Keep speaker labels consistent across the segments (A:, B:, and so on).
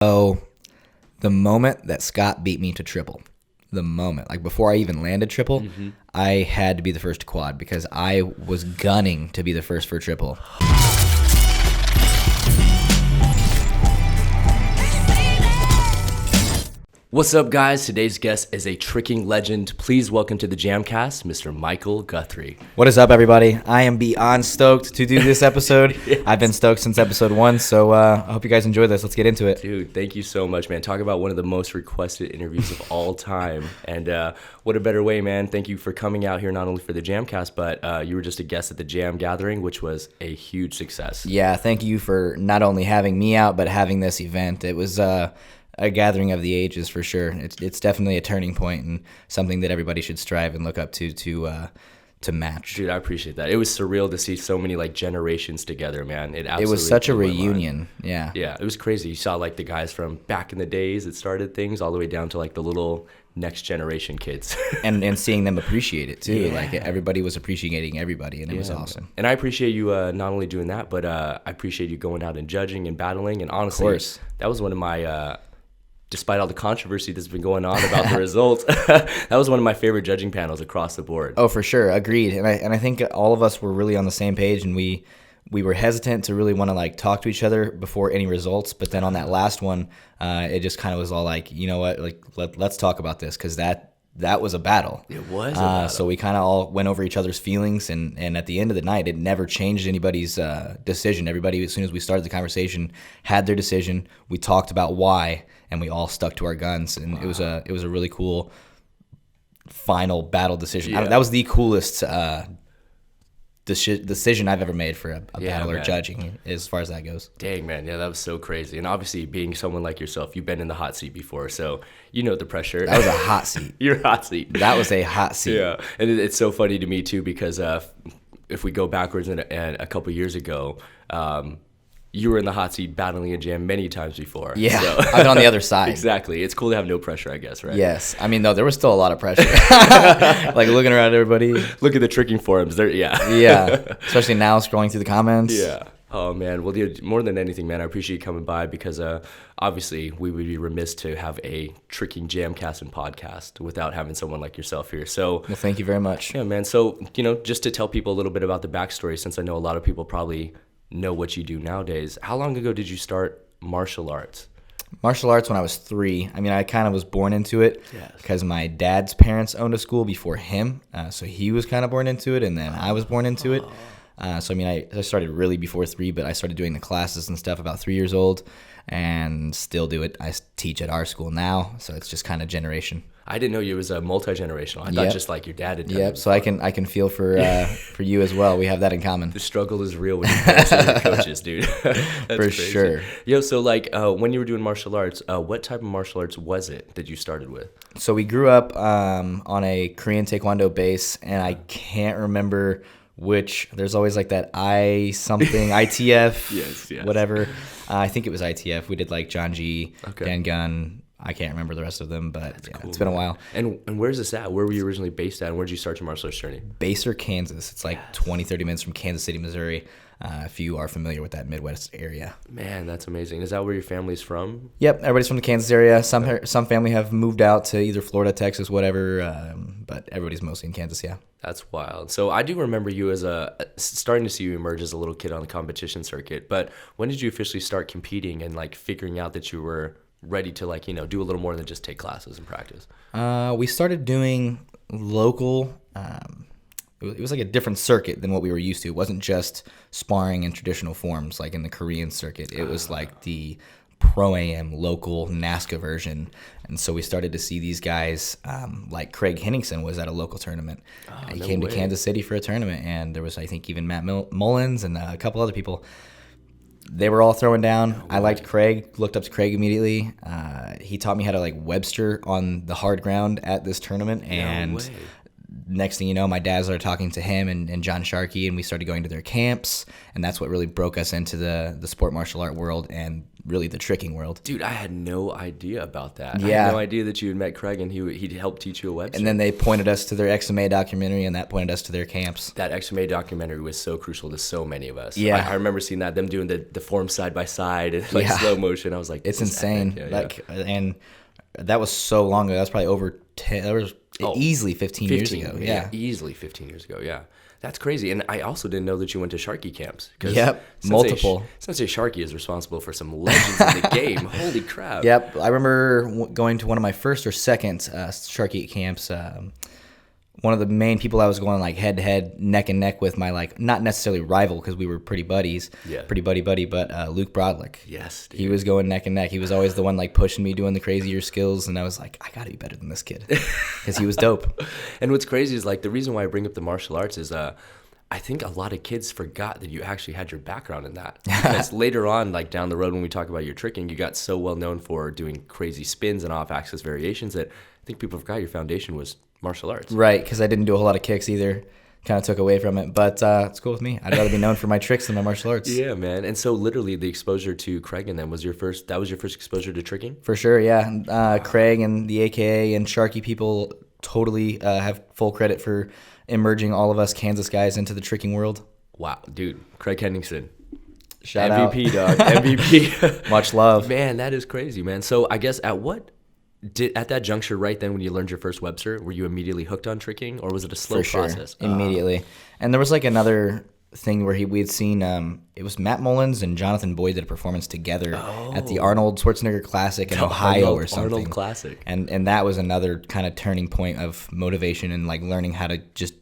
A: So the moment that Scott beat me to triple, like before I even landed triple, I had to be the first to quad because I was gunning to be the first for triple.
B: What's up, guys? Today's guest is a tricking legend. Please welcome to the JAMCast, Mr. Michael Guthrie.
A: What is up, everybody? I am beyond stoked to do this episode. Yes. I've been stoked since episode 1, so I hope you guys enjoy this. Let's get into it.
B: Dude, thank you so much, man. Talk about one of the most requested interviews of all time. And what a better way, man. Thank you for coming out here, not only for the JAMCast, but you were just a guest at the Jam Gathering, which was a huge success.
A: Yeah, thank you for not only having me out, but having this event. It was a gathering of the ages for sure. It's definitely a turning point and something that everybody should strive and look up to match.
B: Dude, I appreciate that. It was surreal to see so many like generations together, man. It
A: was such a reunion. Yeah.
B: Yeah, it was crazy. You saw like the guys from back in the days that started things all the way down to like the little next generation kids.
A: and seeing them appreciate it too. Yeah. Like everybody was appreciating everybody, and it was awesome.
B: And I appreciate you not only doing that, but I appreciate you going out and judging and battling. And honestly, that was one of my despite all the controversy that's been going on about the results, that was one of my favorite judging panels across the board.
A: Oh, for sure. Agreed. And I think all of us were really on the same page, and we were hesitant to really want to like talk to each other before any results. But then on that last one, it just kind of was all like, you know what, like let's talk about this, because that was a battle.
B: It was a battle.
A: So we kind of all went over each other's feelings, and at the end of the night, it never changed anybody's decision. Everybody, as soon as we started the conversation, had their decision. We talked about why, and we all stuck to our guns, and it was a really cool final battle decision.
B: Yeah.
A: That was the coolest decision I've ever made for a battle or judging, as far as that goes.
B: Dang, man. Yeah, that was so crazy. And obviously, being someone like yourself, you've been in the hot seat before, so you know the pressure.
A: That was a hot seat.
B: Your hot seat.
A: That was a hot seat.
B: Yeah, and it's so funny to me, too, because if we go backwards and a couple years ago, you were in the hot seat battling a jam many times before.
A: Yeah, so. I've been on the other side.
B: Exactly. It's cool to have no pressure, I guess, right?
A: Yes. I mean, no, there was still a lot of pressure. Like looking around at everybody.
B: Look at the tricking forums.
A: Yeah. Especially now scrolling through the comments.
B: Yeah. Oh, man. Well, dude, more than anything, man, I appreciate you coming by, because obviously we would be remiss to have a tricking JAMcast and podcast without having someone like yourself here. So,
A: well, thank you very much.
B: Yeah, man. So, just to tell people a little bit about the backstory, since I know a lot of people probably know what you do nowadays. How long ago did you start martial arts?
A: Martial arts when I was 3. I mean, I kind of was born into it because my dad's parents owned a school before him. So he was kind of born into it, and then I was born into it. So, I mean, I started really before 3, but I started doing the classes and stuff about 3 years old, and still do it. I teach at our school now, so it's just kind of generation.
B: I didn't know you was a multi-generational. I thought just like your dad had done it.
A: So I can feel for you as well. We have that in common.
B: The struggle is real when you're your coaches, dude. That's
A: for
B: crazy.
A: Sure.
B: Yo, so like when you were doing martial arts, what type of martial arts was it that you started with?
A: So we grew up on a Korean Taekwondo base, and I can't remember which. There's always like that ITF,
B: yes.
A: Whatever. I think it was ITF. We did like Janji, Dangun. I can't remember the rest of them, but cool, it's been a while.
B: And where's this at? Where were you originally based at, and where did you start your martial arts journey?
A: Baser, Kansas. It's like 20, 30 minutes from Kansas City, Missouri, if you are familiar with that Midwest area.
B: Man, that's amazing. Is that where your family's from?
A: Yep, everybody's from the Kansas area. Some family have moved out to either Florida, Texas, whatever, but everybody's mostly in Kansas, yeah.
B: That's wild. So I do remember you as starting to see you emerge as a little kid on the competition circuit, but when did you officially start competing and like figuring out that you were ready to like, do a little more than just take classes and practice?
A: We started doing local, it was like a different circuit than what we were used to. It wasn't just sparring in traditional forms like in the Korean circuit. It was like the Pro-Am local NASCA version. And so we started to see these guys, like Craig Henningsen was at a local tournament. He came to Kansas City for a tournament, and there was, I think, even Matt Mullins and a couple other people. They were all throwing down. I liked Craig, looked up to Craig immediately. He taught me how to like Webster on the hard ground at this tournament. And next thing you know, my dad started talking to him and John Sharkey, and we started going to their camps. And that's what really broke us into the sport martial art world. And really the tricking world.
B: Dude, I had no idea about that.
A: Yeah.
B: I had no idea that you had met Craig and he'd help teach you a website.
A: And then they pointed us to their XMA documentary, and that pointed us to their camps.
B: That XMA documentary was so crucial to so many of us.
A: Yeah.
B: I remember seeing that, them doing the forms side by side and like slow motion. I was like,
A: it's insane. And that was so long ago. That was probably over 10. That was easily 15 years ago. Yeah,
B: easily 15 years ago. Yeah. That's crazy. And I also didn't know that you went to Sharky camps.
A: Yep, multiple.
B: Sensei Sharky is responsible for some legends in the game. Holy crap.
A: Yep. I remember going to one of my first or second Sharky camps. One of the main people I was going like head to head, neck and neck with my like not necessarily rival because we were pretty buddies, pretty buddy, but Luke Brodlick.
B: Yes, dude.
A: He was going neck and neck. He was always the one like pushing me, doing the crazier skills, and I was like, I gotta be better than this kid because he was dope.
B: And what's crazy is like the reason why I bring up the martial arts is I think a lot of kids forgot that you actually had your background in that. Because later on, like down the road when we talk about your tricking, you got so well known for doing crazy spins and off-axis variations that I think people forgot your foundation was martial arts.
A: Right, because I didn't do a whole lot of kicks either. Kind of took away from it, but it's cool with me. I'd rather be known for my tricks than my martial arts.
B: Yeah, man. And so literally the exposure to Craig and them was your first exposure to tricking?
A: For sure, yeah. Craig and the AKA and Sharky people totally have full credit for emerging all of us Kansas guys into the tricking world.
B: Wow, dude. Craig Henningsen.
A: Shout
B: MVP,
A: out.
B: dog. MVP.
A: Much love.
B: Man, that is crazy, man. So I guess at that juncture right then when you learned your first Webster, were you immediately hooked on tricking or was it a slow process?
A: Immediately. And there was like another thing where we had seen, it was Matt Mullins and Jonathan Boyd did a performance together at the Arnold Schwarzenegger Classic in Ohio or something.
B: Arnold Classic.
A: And that was another kind of turning point of motivation and like learning how to just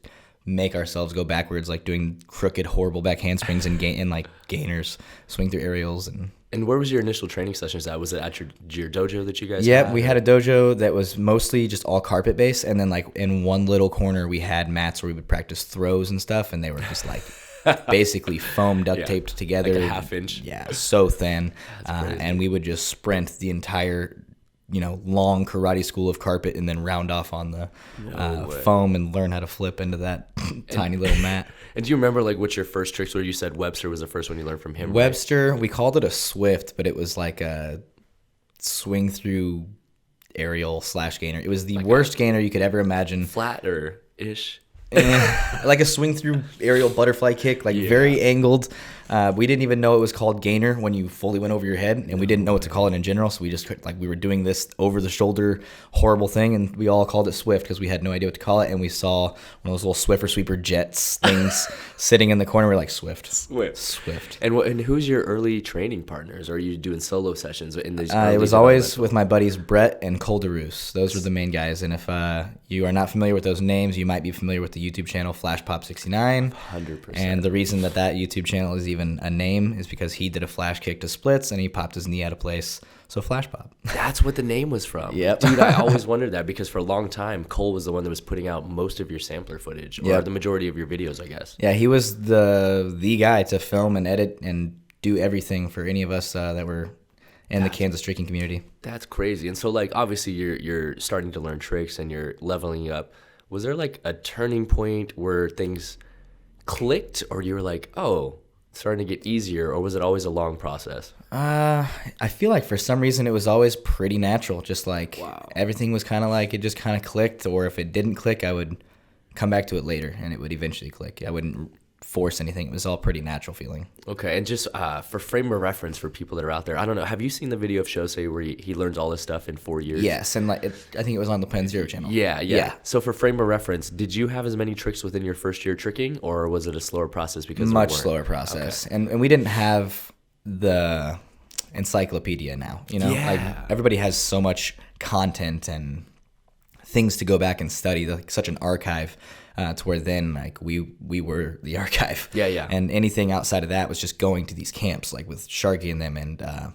A: make ourselves go backwards, like doing crooked, horrible back handsprings and like gainers, swing through aerials.
B: And where was your initial training sessions at? Was it at your dojo that you guys had?
A: Yeah, we had a dojo that was mostly just all carpet based, and then like in one little corner we had mats where we would practice throws and stuff, and they were just like basically foam duct taped together.
B: Like a half inch.
A: Yeah, so thin. And we would just sprint the entire long karate school of carpet and then round off on the foam and learn how to flip into that tiny little mat.
B: And do you remember like what your first tricks were? You said Webster was the first one you learned from him.
A: Webster, right? We called it a Swift, but it was like a swing through aerial / gainer. It was the worst gainer you could ever imagine.
B: Flatter-ish.
A: Like a swing through aerial butterfly kick, very angled. We didn't even know it was called gainer when you fully went over your head, and we didn't know what to call it in general, so we just we were doing this over the shoulder horrible thing, and we all called it Swift because we had no idea what to call it, and we saw one of those little Swiffer Sweeper Jets things sitting in the corner. We're like, Swift.
B: And who's your early training partners? Or are you doing solo sessions in these?
A: It was always with my buddies Brett and Cole DeRoos. Those were the main guys, and if you are not familiar with those names, you might be familiar with the YouTube channel FlashPop69.
B: 100%.
A: And the reason that YouTube channel is even a name is because he did a flash kick to splits and he popped his knee out of place. So Flash Pop.
B: That's what the name was from.
A: Yep.
B: Dude, I always wondered that because for a long time, Cole was the one that was putting out most of your sampler footage or the majority of your videos, I guess.
A: Yeah, he was the guy to film and edit and do everything for any of us that were in the Kansas tricking community.
B: That's crazy. And so like obviously you're starting to learn tricks and you're leveling up. Was there like a turning point where things clicked or you were like, oh, it's starting to get easier, or was it always a long process?
A: I feel like for some reason it was always pretty natural. Just like everything was kind of like it just kind of clicked, or if it didn't click, I would come back to it later and it would eventually click. I wouldn't force anything. It was all pretty natural feeling.
B: Okay, and just for frame of reference for people that are out there, I don't know, have you seen the video of Shosei where he learns all this stuff in 4 years?
A: Yes, and I think it was on the Pen Zero channel.
B: Yeah. So for frame of reference, did you have as many tricks within your first year tricking, or was it a slower process? Because
A: much slower process, okay. And we didn't have the encyclopedia now. Like everybody has so much content and things to go back and study, like such an archive. To where then like we were the archive.
B: Yeah.
A: And anything outside of that was just going to these camps, like with Sharky and them, and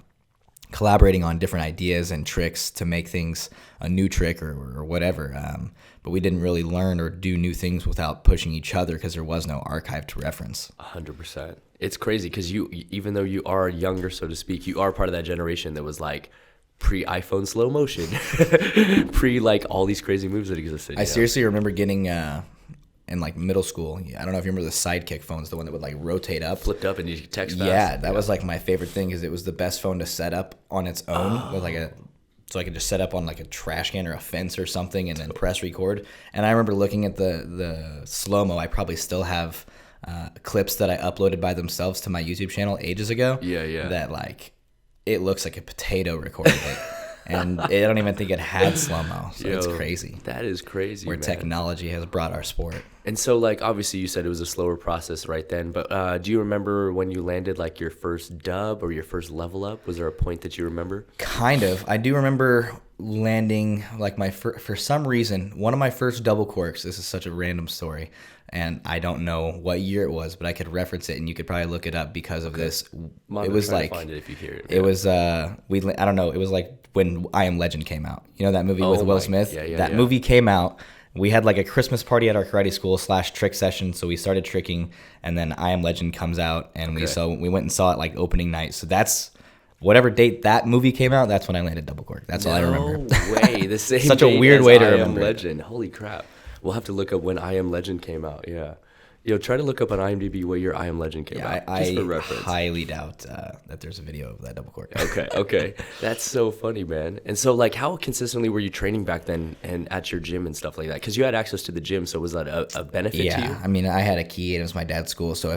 A: collaborating on different ideas and tricks to make things a new trick or whatever. But we didn't really learn or do new things without pushing each other because there was no archive to reference.
B: 100%. It's crazy because you, even though you are younger, so to speak, you are part of that generation that was like pre-iPhone slow motion, pre like all these crazy moves that existed.
A: I seriously remember getting in like middle school. I don't know if you remember the Sidekick phones, the one that would like rotate up.
B: Flipped up and you could text fast.
A: Yeah, that was like my favorite thing because it was the best phone to set up on its own with like so I could just set up on like a trash can or a fence or something and then press record. And I remember looking at the slow-mo. I probably still have clips that I uploaded by themselves to my YouTube channel ages ago.
B: Yeah.
A: That like, it looks like a potato recorded it. And I don't even think it had slow-mo, so it's crazy.
B: That is crazy,
A: where
B: man.
A: Technology has brought our sport.
B: And so, like, obviously you said it was a slower process right then, but do you remember when you landed, like, your first dub or your first level up? Was there a point that you remember?
A: Kind of. I do remember landing, like, for some reason, one of my first double corks, this is such a random story, and I don't know what year it was, but I could reference it, and you could probably look it up because of this.
B: It
A: was like,
B: find it if you hear it.
A: It was, I don't know, it was like when I Am Legend came out. You know that movie with Will Smith? That movie came out. We had like a Christmas party at our karate school / trick session, so we started tricking, and then I Am Legend comes out, and we went and saw it like opening night. So that's whatever date that movie came out. That's when I landed double cork. That's all I remember.
B: No way, the same.
A: Such a weird way to remember.
B: I Am Legend. Holy crap! We'll have to look up when I Am Legend came out. Yeah. Try to look up on IMDb what year I Am Legend came out. Just for reference.
A: I highly doubt that there's a video of that double cork.
B: Okay. That's so funny, man. And so, like, how consistently were you training back then and at your gym and stuff like that? Because you had access to the gym, so was that a benefit to you?
A: Yeah, I mean, I had a key, and it was my dad's school. So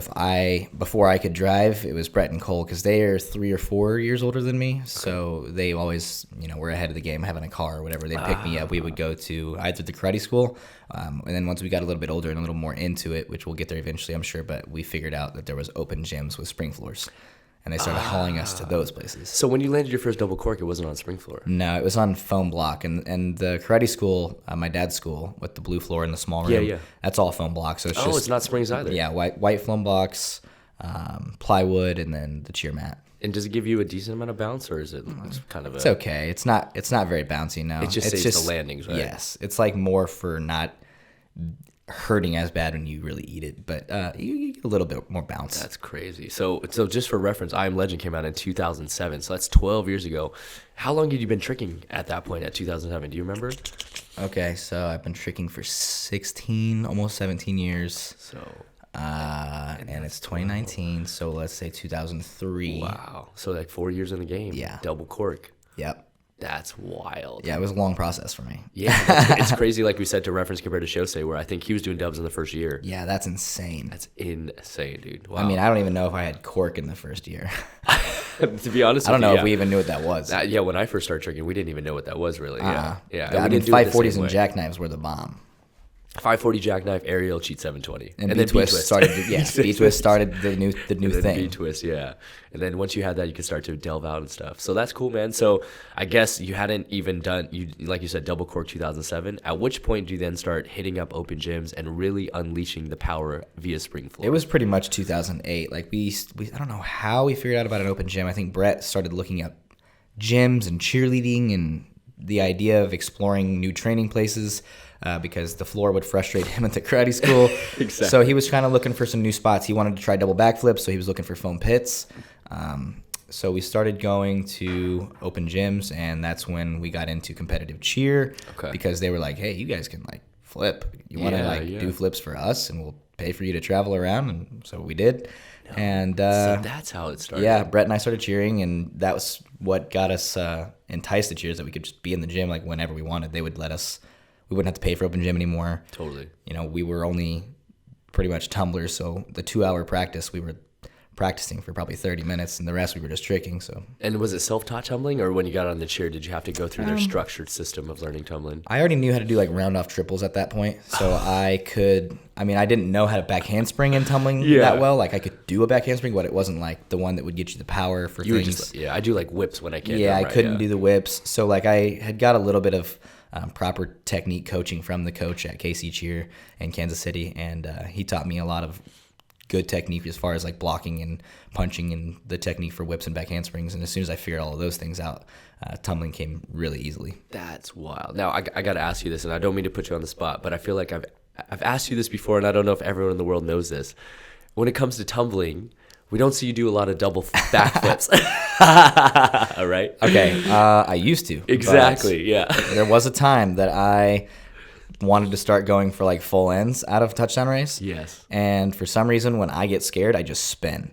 A: before I could drive, it was Brett and Cole, because they are 3 or 4 years older than me. So they always, were ahead of the game, having a car or whatever. They'd pick me up. We would go to either the karate school, and then once we got a little bit older and a little more into it, which we'll get there eventually, I'm sure, but we figured out that there was open gyms with spring floors, and they started hauling us to those places.
B: So when you landed your first double cork, it wasn't on spring floor?
A: No, it was on foam block, and the karate school, my dad's school, with the blue floor and the small room, that's all foam block. So
B: it's not springs either.
A: Yeah, white foam blocks, plywood, and then the cheer mat.
B: And does it give you a decent amount of bounce, or is it kind of
A: It's okay. It's not very bouncy, no.
B: It just saves the landings, right?
A: Yes. It's like more for not hurting as bad when you really eat it, but you get a little bit more bounce.
B: That's crazy. So just for reference, I Am Legend came out in 2007, so that's 12 years ago. How long had you been tricking at that point, at 2007? Do you remember?
A: Okay, so I've been tricking for 16, almost 17 years.
B: So...
A: and it's 2019, so let's say 2003.
B: Wow. So like 4 years in the game.
A: Yeah.
B: Double cork.
A: Yep.
B: That's wild.
A: Yeah, it was a long process for me.
B: Yeah, it's crazy, like we said, to reference compared to Shosei, where I think he was doing dubs in the first year.
A: Yeah, that's insane.
B: That's insane, dude. Wow.
A: I mean, I don't even know if I had cork in the first year.
B: To be honest,
A: I don't know if we even knew what that was.
B: When I first started tricking, we didn't even know what that was really. Yeah.
A: I mean, 540s and jackknives were the bomb.
B: 540 jackknife, aerial, cheat 720,
A: and then B-twist started. B-twist started the new thing.
B: B-twist, yeah. And then once you had that, you could start to delve out and stuff. So that's cool, man. So I guess you hadn't even done, like you said, double cork 2007. At which point do you then start hitting up open gyms and really unleashing the power via spring floor?
A: It was pretty much 2008. Like we I don't know how we figured out about an open gym. I think Brett started looking up gyms and cheerleading and the idea of exploring new training places. Because the floor would frustrate him at the karate school.
B: Exactly.
A: So he was kind of looking for some new spots. He wanted to try double backflips, so he was looking for foam pits. So we started going to open gyms, and that's when we got into competitive cheer.
B: Okay.
A: Because they were like, hey, you guys can like flip. You want to do flips for us, and we'll pay for you to travel around. And so we did.
B: No.
A: And
B: so that's how it started.
A: Yeah, Brett and I started cheering, and that was what got us enticed to cheers, that we could just be in the gym like whenever we wanted. They would let us. We wouldn't have to pay for open gym anymore.
B: Totally.
A: We were only pretty much tumblers, so the 2-hour practice, we were practicing for probably 30 minutes, and the rest we were just tricking. So. And
B: was it self-taught tumbling, or when you got on the chair, did you have to go through their structured system of learning tumbling?
A: I already knew how to do like round-off triples at that point, so I didn't know how to back handspring in tumbling that well. Like I could do a back handspring, but it wasn't like the one that would get you the power for things.
B: I do like whips when I can.
A: Yeah, I couldn't do the whips, so like I had got a little bit of proper technique coaching from the coach at KC Cheer in Kansas City, and he taught me a lot of good technique as far as like blocking and punching and the technique for whips and back handsprings. And as soon as I figured all of those things out, tumbling came really easily.
B: That's wild. Now I got to ask you this, and I don't mean to put you on the spot, but I feel like I've asked you this before, and I don't know if everyone in the world knows this. When it comes to tumbling, we don't see you do a lot of double backflips. All right?
A: Okay. I used to.
B: Exactly, yeah.
A: There was a time that I wanted to start going for like full ends out of touchdown race.
B: Yes.
A: And for some reason, when I get scared, I just spin.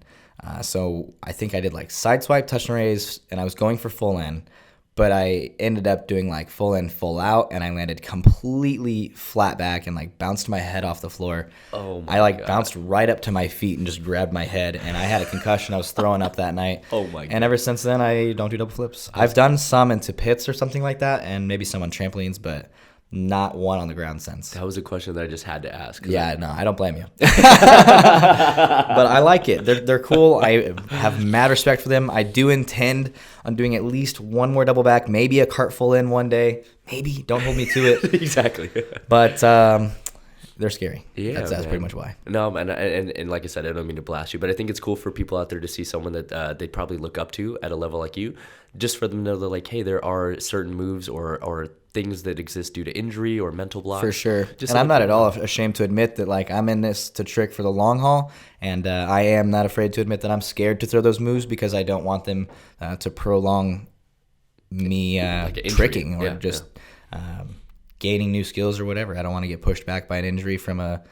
A: So I think I did like side swipe, touchdown raise, and I was going for full end. But I ended up doing like full in, full out, and I landed completely flat back and like bounced my head off the floor.
B: Oh my
A: I like
B: God.
A: bounced right up to my feet and just grabbed my head, and I had a concussion. I was throwing up that night.
B: Oh my God.
A: And ever since then, I don't do double flips. I've done some into pits or something like that, and maybe some on trampolines, but not one on the ground since.
B: That was a question that I just had to ask.
A: Yeah, no, I don't blame you. But I like it. They're cool. I have mad respect for them. I do intend on doing at least one more double back, maybe a cart full in one day. Maybe. Don't hold me to it.
B: Exactly.
A: But they're scary.
B: Yeah,
A: that's pretty much why.
B: No, and like I said, I don't mean to blast you, but I think it's cool for people out there to see someone that they'd probably look up to at a level like you, just for them to know that, like, hey, there are certain moves or things that exist due to injury or mental block.
A: For sure.
B: Just
A: and I'm not at all ashamed to admit that, like, I'm in this to trick for the long haul, and I am not afraid to admit that I'm scared to throw those moves because I don't want them to prolong me
B: like
A: tricking or just gaining new skills or whatever. I don't want to get pushed back by an injury from a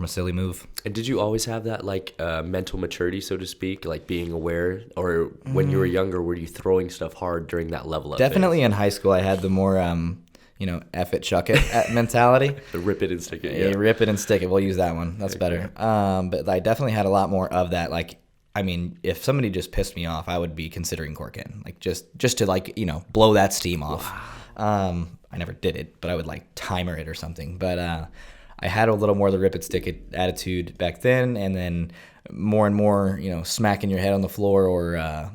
A: silly move.
B: And did you always have that, like, mental maturity, so to speak, like being aware, or when you were younger, were you throwing stuff hard during that level up
A: Definitely
B: phase?
A: in high school, I had the more, F it, chuck it mentality.
B: The rip it and stick it,
A: Yeah, rip it and stick it. We'll use that one. That's better. But I definitely had a lot more of that. Like, I mean, if somebody just pissed me off, I would be considering corking. Like, just to, like, blow that steam off. Wow. I never did it, but I would, like, timer it or something. But I had a little more of the rip it, stick it attitude back then, and then more and more, smacking your head on the floor, or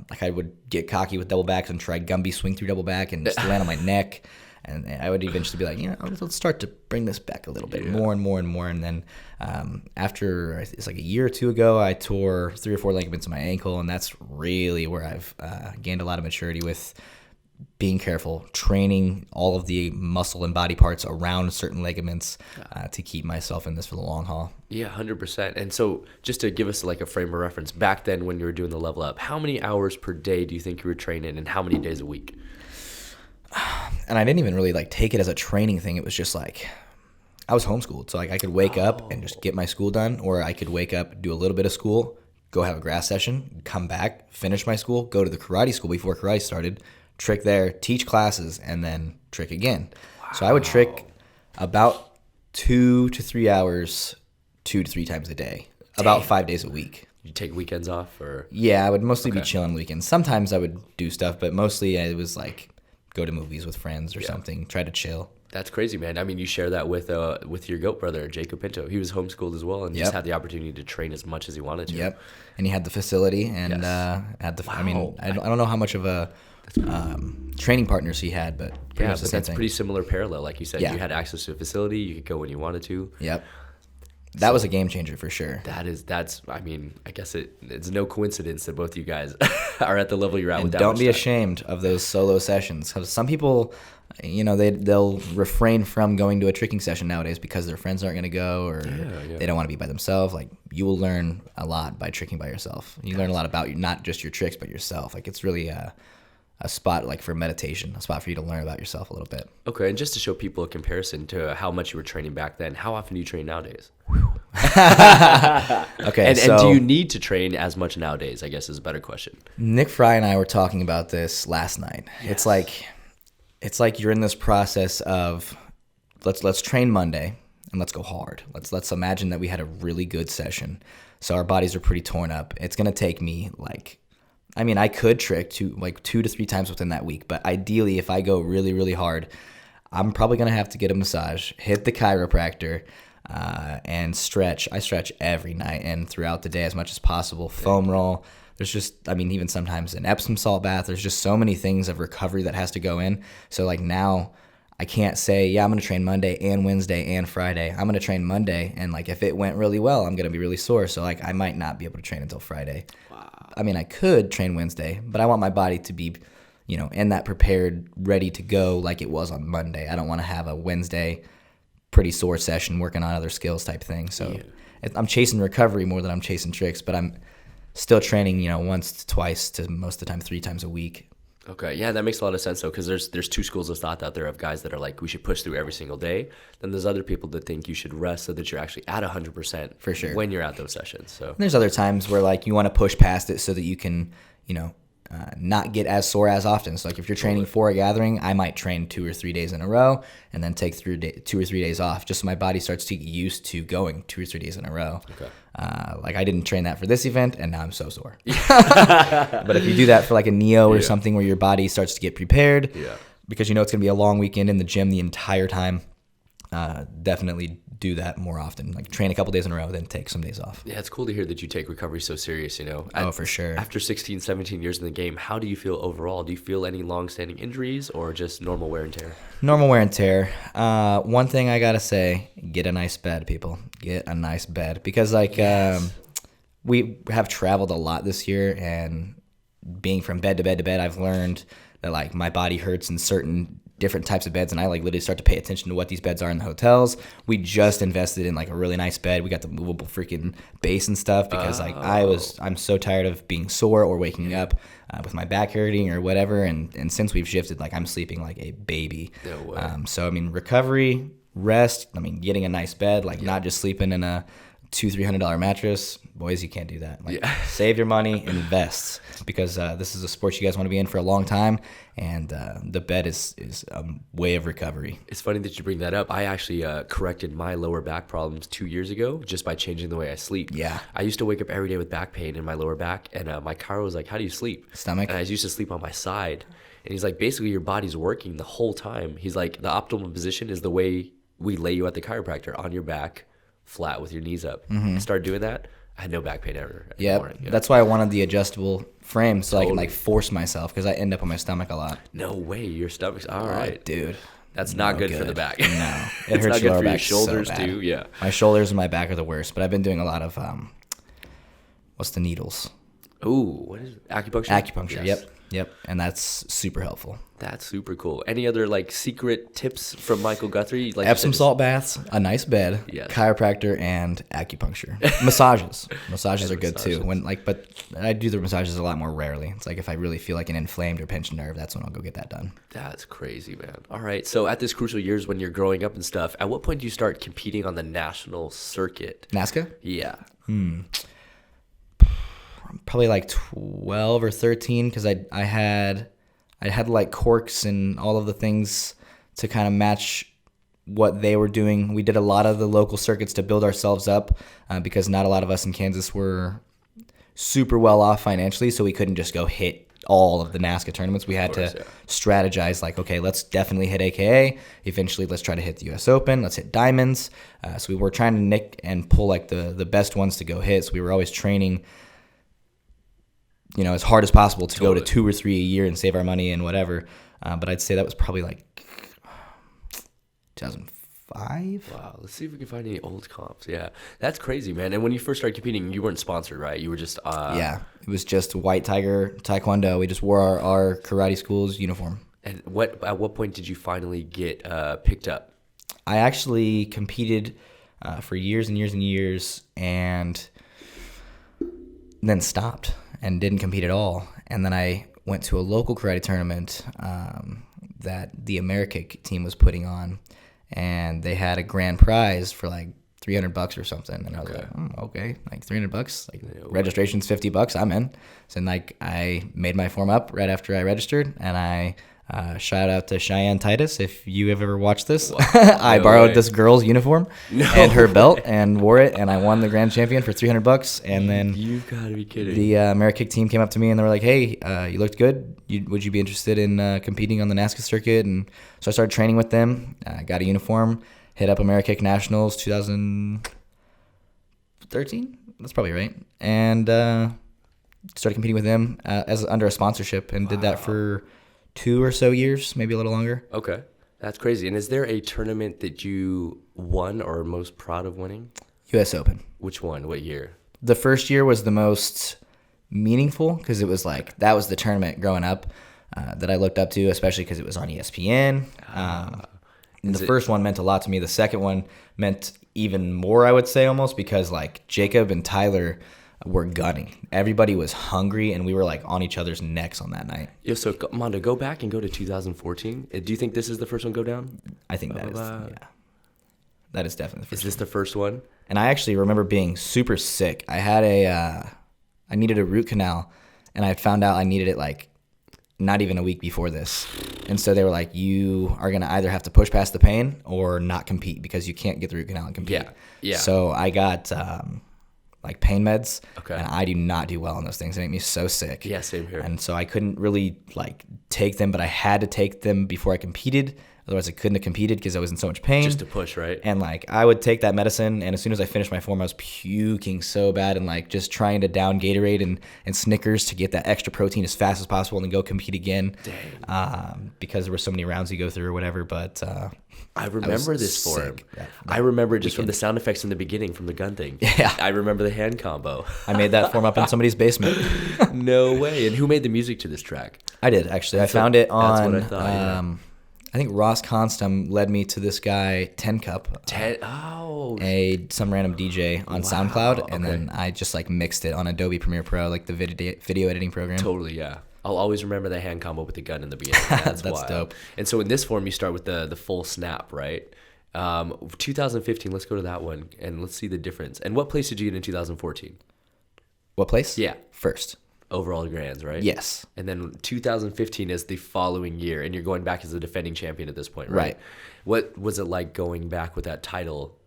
A: like I would get cocky with double backs and try Gumby swing through double back and just land on my neck. And I would eventually be like, let's start to bring this back a little bit more and more and more. And then after, it's like a year or two ago, I tore 3 or 4 ligaments in my ankle, and that's really where I've gained a lot of maturity with being careful, training all of the muscle and body parts around certain ligaments to keep myself in this for the long haul.
B: Yeah, 100%. And so just to give us like a frame of reference, back then when you were doing the level up, how many hours per day do you think you were training, and how many days a week?
A: And I didn't even really like take it as a training thing. It was just like I was homeschooled, so like I could wake up and just get my school done, or I could wake up, do a little bit of school, go have a grass session, come back, finish my school, go to the karate school before karate started, trick there, teach classes, and then trick again. Wow. So I would trick about 2 to 3 hours 2 to 3 times a day, about 5 days a week.
B: You take weekends off, or?
A: Yeah, I would mostly be chilling weekends. Sometimes I would do stuff, but mostly it was like go to movies with friends or something, try to chill.
B: That's crazy, man. I mean, you share that with your goat brother, Jacob Pinto. He was homeschooled as well, and just had the opportunity to train as much as he wanted to.
A: Yep, and he had the facility, and had the. Wow. I mean, I don't know how much of a training partners he had, but
B: but that's pretty similar parallel. Like you said, you had access to a facility, you could go when you wanted to.
A: Yep. That was a game changer for sure.
B: I mean, I guess it's no coincidence that both you guys are at the level you're at.
A: And
B: with that
A: don't
B: much
A: be
B: time.
A: ashamed of those solo sessions, because some people, they'll refrain from going to a tricking session nowadays because their friends aren't going to go, or they don't want to be by themselves. Like, you will learn a lot by tricking by yourself. You learn a lot about you, not just your tricks, but yourself. Like, it's really a spot like for meditation, a spot for you to learn about yourself a little bit.
B: Okay, and just to show people a comparison to how much you were training back then, how often do you train nowadays?
A: Okay,
B: and do you need to train as much nowadays, I guess is a better question.
A: Nick Fry and I were talking about this last night. Yes. It's like you're in this process of let's train Monday and let's go hard. Let's imagine that we had a really good session. So our bodies are pretty torn up. It's going to take me I could trick 2 to 3 times within that week, but ideally if I go really, really hard, I'm probably going to have to get a massage, hit the chiropractor, and stretch. I stretch every night and throughout the day as much as possible. Foam roll. There's just, even sometimes an Epsom salt bath. There's just so many things of recovery that has to go in. So like now I can't say, I'm going to train Monday and Wednesday and Friday. I'm going to train Monday, and like if it went really well, I'm going to be really sore. So like I might not be able to train until Friday. Wow. I could train Wednesday, but I want my body to be, in that prepared, ready to go like it was on Monday. I don't want to have a Wednesday pretty sore session working on other skills type thing. So I'm chasing recovery more than I'm chasing tricks, but I'm still training, once to twice to most of the time 3 times a week.
B: Okay, yeah, that makes a lot of sense though, because there's two schools of thought out there of guys that are like we should push through every single day. Then there's other people that think you should rest so that you're actually at 100%
A: For sure.
B: when you're at those sessions. So
A: There's other times where like you want to push past it so that you can, not get as sore as often. So like if you're training for a gathering, I might train 2 or 3 days in a row and then take 2 or 3 days off, just so my body starts to get used to going 2 or 3 days in a row.
B: Okay.
A: Like I didn't train that for this event, and now I'm so sore. But if you do that for like a Neo or something where your body starts to get prepared, because it's gonna be a long weekend in the gym the entire time, definitely do that more often. Like train a couple days in a row, then take some days off.
B: Yeah, it's cool to hear that you take recovery so serious,
A: For sure.
B: After 16, 17 years in the game, how do you feel overall? Do you feel any long-standing injuries or just normal wear and tear?
A: Normal wear and tear. One thing I gotta say, get a nice bed, people. Get a nice bed. Because we have traveled a lot this year, and being from bed to bed to bed, I've learned that like my body hurts in certain different types of beds, and I like literally start to pay attention to what these beds are in the hotels. We just invested in like a really nice bed. We got the movable freaking base and stuff because I'm so tired of being sore or waking up with my back hurting or whatever, and since we've shifted, like I'm sleeping like a baby.
B: No way.
A: So I mean, recovery, rest, getting a nice bed, like not just sleeping in a $200-300 mattress. Boys, you can't do that. Save your money, invest, because this is a sport you guys want to be in for a long time, and the bed is a way of recovery.
B: It's funny that you bring that up. I actually corrected my lower back problems 2 years ago just by changing the way I sleep.
A: Yeah.
B: I used to wake up every day with back pain in my lower back, and my chiro was like, how do you sleep?
A: Stomach?
B: And I used to sleep on my side. And he's like, basically your body's working the whole time. He's like, the optimal position is the way we lay you at the chiropractor, on your back, flat with your knees up. I started doing that. I had no back pain ever.
A: Yeah, that's why I wanted the adjustable frame, so I can like force myself, because I end up on my stomach a lot.
B: No way, your stomach's all right,
A: dude.
B: That's not good for the back.
A: No, it
B: it's
A: hurts
B: not
A: your
B: good for your
A: back
B: shoulders
A: so bad.
B: too. Yeah,
A: my shoulders and my back are the worst. But I've been doing a lot of what's the needles?
B: Ooh, what is it? Acupuncture?
A: Acupuncture.
B: Yes.
A: Yep, and that's super helpful.
B: That's super cool. Any other like secret tips from Michael Guthrie? Like
A: Epsom salt baths, a nice bed, chiropractor, and acupuncture. Massages are good too. But I do the massages a lot more rarely. It's like if I really feel like an inflamed or pinched nerve, that's when I'll go get that done.
B: That's crazy, man. All right. So at this crucial years when you're growing up and stuff, at what point do you start competing on the national circuit?
A: NASCA?
B: Yeah.
A: Probably like 12 or 13, because I had like corks and all of the things to kind of match what they were doing. We did a lot of the local circuits to build ourselves up, because not a lot of us in Kansas were super well off financially, so we couldn't just go hit all of the NASCA tournaments. We had to strategize, like, okay, let's definitely hit AKA. Eventually, let's try to hit the US Open. Let's hit Diamonds. So we were trying to nick and pull like the best ones to go hit. So we were always training as hard as possible to go to 2 or 3 a year and save our money and whatever. But I'd say that was probably like 2005.
B: Wow. Let's see if we can find any old comps. Yeah. That's crazy, man. And when you first started competing, you weren't sponsored, right? You were just...
A: Yeah. It was just White Tiger Taekwondo. We just wore our karate school's uniform.
B: And at what point did you finally get picked up?
A: I actually competed for years and years and years, and then stopped and didn't compete at all. And then I went to a local karate tournament that the Amerikick team was putting on, and they had a grand prize for like $300 or something. And I was like, okay, like $300, like registration's $50. I'm in. So like I made my form up right after I registered, and I shout out to Cheyenne Titus, if you have ever watched this. I borrowed this girl's uniform and her belt and wore it, and I won the grand champion for $300. And then
B: you've got to be kidding.
A: The Amerikick team came up to me and they were like, "Hey, you looked good. Would you be interested in competing on the NASCA circuit?" And so I started training with them. Got a uniform. Hit up Amerikick Nationals 2013. That's probably right. And started competing with them as under a sponsorship, and did that for 2 or so years, maybe a little longer.
B: Okay. That's crazy. And is there a tournament that you won or are most proud of winning?
A: US Open.
B: Which one? What year?
A: The first year was the most meaningful, because it was like, that was the tournament growing up that I looked up to, especially because it was on ESPN. And the first one meant a lot to me. The second one meant even more, I would say, almost, because like Jacob and Tyler were gunning. Everybody was hungry, and we were like on each other's necks on that night.
B: Yeah, so Mondo, go back and go to 2014. Do you think this is the first one go down?
A: I think that is, that is definitely the first.
B: Is this the first one?
A: And I actually remember being super sick. I had I needed a root canal, and I found out I needed it like not even a week before this. And so they were like, you are going to either have to push past the pain or not compete because you can't get the root canal and compete.
B: Yeah.
A: So I got like pain meds,
B: okay.
A: And I do not do well on those things. They make me so sick.
B: Yeah, same here.
A: And so I couldn't really like take them, but I had to take them before I competed. Otherwise, I couldn't have competed because I was in so much pain.
B: Just to push, right?
A: And like I would take that medicine, and as soon as I finished my form, I was puking so bad, and like just trying to down Gatorade and Snickers to get that extra protein as fast as possible and then go compete again.
B: Dang.
A: Because there were so many rounds you go through or whatever. But
B: I remember this form.
A: Yeah,
B: I remember just from the sound effects in the beginning from the gun thing.
A: Yeah.
B: I remember the hand combo.
A: I made that form up in somebody's basement.
B: No way. And who made the music to this track?
A: I did, actually. I found it on...
B: That's what I thought, yeah.
A: I think Ross Constam led me to this guy, 10 Cup. Some random DJ on SoundCloud, and then I just like mixed it on Adobe Premiere Pro, like the video editing program.
B: Totally, yeah. I'll always remember the hand combo with the gun in the beginning. That's wild.
A: Dope.
B: And so in this form, you start with the full snap, right? 2015, let's go to that one, and let's see the difference. And what place did you get in 2014?
A: What place?
B: Yeah.
A: First.
B: Overall grands, right?
A: Yes.
B: And then 2015 is the following year, and you're going back as the defending champion at this point, right?
A: Right.
B: What was it like going back with that title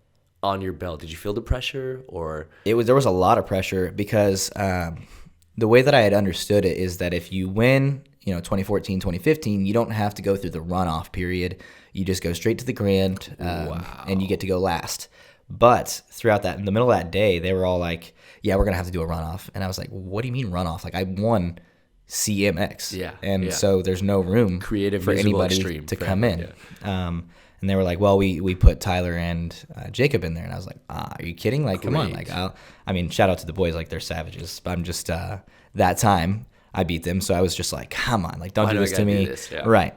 B: on your belt? Did you feel the pressure, or?
A: There was a lot of pressure because the way that I had understood it is that if you win, 2014, 2015, you don't have to go through the runoff period. You just go straight to the grand, and you get to go last. But throughout that, in the middle of that day, they were all like, yeah, we're going to have to do a runoff. And I was like, what do you mean runoff? Like, I won CMX.
B: Yeah.
A: And so there's no room
B: Creative,
A: for anybody to come in. Yeah. And they were like, well, we put Tyler and Jacob in there. And I was like, are you kidding? Like, come on. Like, shout out to the boys. Like, they're savages. But I'm just, that time, I beat them. So I was just like, come on. Like, don't do this to me.
B: Yeah.
A: Right.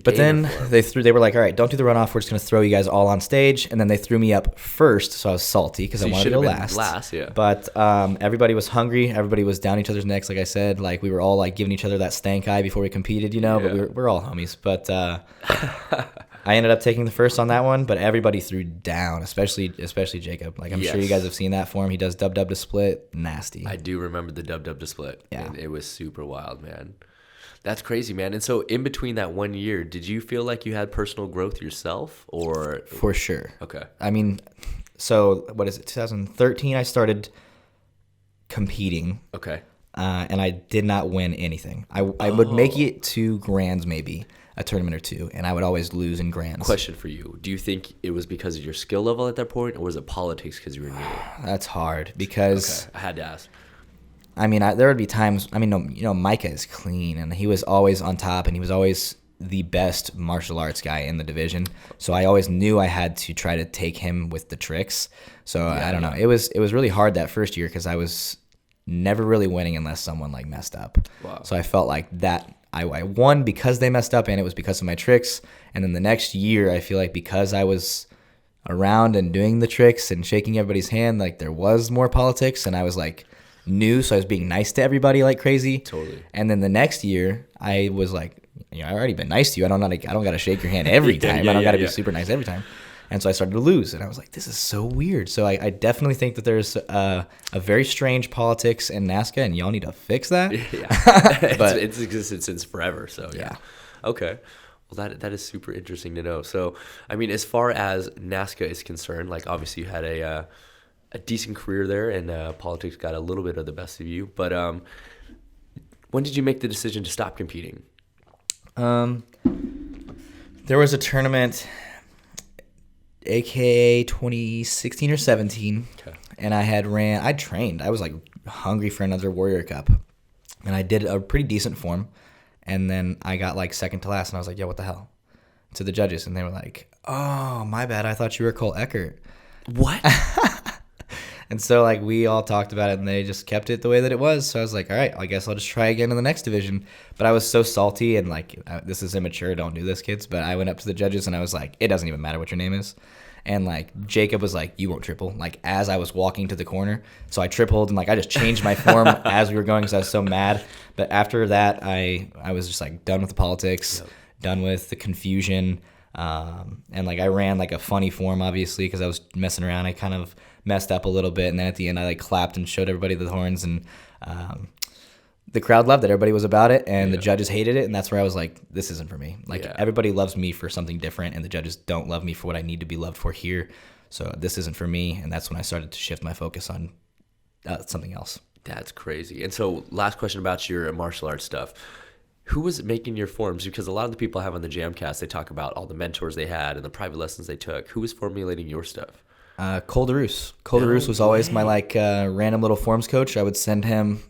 A: But then they were like, all right, don't do the runoff. We're just going to throw you guys all on stage. And then they threw me up first. So I was salty because I wanted to go last.
B: Yeah.
A: But everybody was hungry. Everybody was down each other's necks. Like I said, like we were all like giving each other that stank eye before we competed, but we're all homies. But I ended up taking the first on that one, but everybody threw down, especially Jacob. Like I'm sure you guys have seen that form. He does dub to split. Nasty.
B: I do remember the dub to split.
A: Yeah.
B: And it was super wild, man. That's crazy, man. And so in between that 1 year, did you feel like you had personal growth yourself, or?
A: For sure.
B: Okay.
A: I mean, so what is it? 2013, I started competing.
B: Okay.
A: And I did not win anything. I would make it to grands, maybe a tournament or two, and I would always lose in grands.
B: Question for you. Do you think it was because of your skill level at that point, or was it politics because you were new?
A: That's hard because...
B: Okay. I had to ask.
A: I mean, there would be times, Micah is clean, and he was always on top, and he was always the best martial arts guy in the division. So I always knew I had to try to take him with the tricks. So I don't know. It was really hard that first year because I was never really winning unless someone like messed up.
B: Wow.
A: So I felt like that I won because they messed up, and it was because of my tricks. And then the next year, I feel like because I was around and doing the tricks and shaking everybody's hand, like there was more politics, and I was like... new, so I was being nice to everybody like crazy.
B: Totally.
A: And then the next year, I was like, I already been nice to you. I don't got to shake your hand every time. I don't got to be super nice every time. And so I started to lose, and I was like, this is so weird. So I definitely think that there's a very strange politics in NASCA, and y'all need to fix that.
B: Yeah, but it's existed since forever. So yeah. Okay. Well, that is super interesting to know. So I mean, as far as NASCA is concerned, like obviously you had a decent career there, and politics got a little bit of the best of you. But when did you make the decision to stop competing?
A: There was a tournament, aka 2016 or 17, and I trained. I was like hungry for another Warrior Cup, and I did a pretty decent form, and then I got like second to last, and I was like, yo, what the hell? To the judges, and they were like, oh, my bad. I thought you were Cole Eckert.
B: What?
A: And so, like, we all talked about it, and they just kept it the way that it was. So I was like, all right, I guess I'll just try again in the next division. But I was so salty, and, like, this is immature. Don't do this, kids. But I went up to the judges, and I was like, it doesn't even matter what your name is. And like Jacob was like, you won't triple, like as I was walking to the corner. So I tripled, and like I just changed my form as we were going because I was so mad. But after that, I was just like done with the politics, done with the confusion. And like I ran like a funny form, obviously, because I was messing around. I kind of messed up a little bit, and then at the end I like clapped and showed everybody the horns, and the crowd loved it. Everybody was about it, and the judges hated it, and that's where I was like, this isn't for me. Like everybody loves me for something different, and the judges don't love me for what I need to be loved for here. So this isn't for me, and that's when I started to shift my focus on something else.
B: That's crazy. And so last question about your martial arts stuff. Who was making your forms? Because a lot of the people I have on the JAMCast, they talk about all the mentors they had and the private lessons they took. Who was formulating your stuff?
A: Cole DeRoos. Cole DeRoos was always my like random little forms coach. I would send him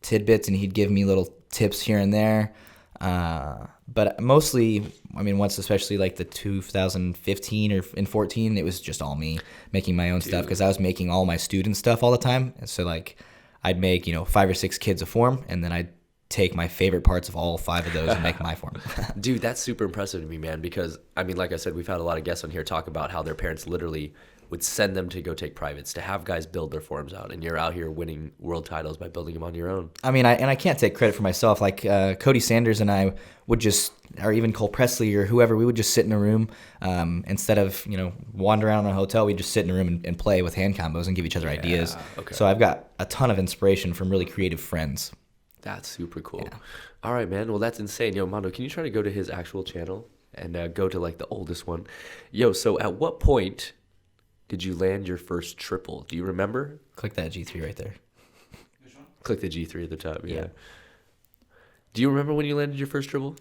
A: tidbits, and he'd give me little tips here and there. But mostly, I mean, once especially like the 2015 or in 14, it was just all me making my own stuff because I was making all my student stuff all the time. And so like I'd make 5 or 6 kids a form, and then I'd take my favorite parts of all 5 of those and make my form.
B: Dude, that's super impressive to me, man, because I mean, like I said, we've had a lot of guests on here talk about how their parents literally would send them to go take privates to have guys build their forms out, and you're out here winning world titles by building them on your own. I
A: mean, I can't take credit for myself. Like Cody Sanders and I would just, or even Cole Presley or whoever, we would just sit in a room instead of wander around in a hotel. We'd just sit in a room and play with hand combos and give each other ideas. Okay. So I've got a ton of inspiration from really creative friends.
B: That's super cool. Yeah. All right, man. Well, that's insane. Yo, Mondo, can you try to go to his actual channel and go to like the oldest one? Yo, so at what point did you land your first triple? Do you remember?
A: Click that G3 right there.
B: Which one? Click the G3 at the top. Yeah. Do you remember when you landed your first triple?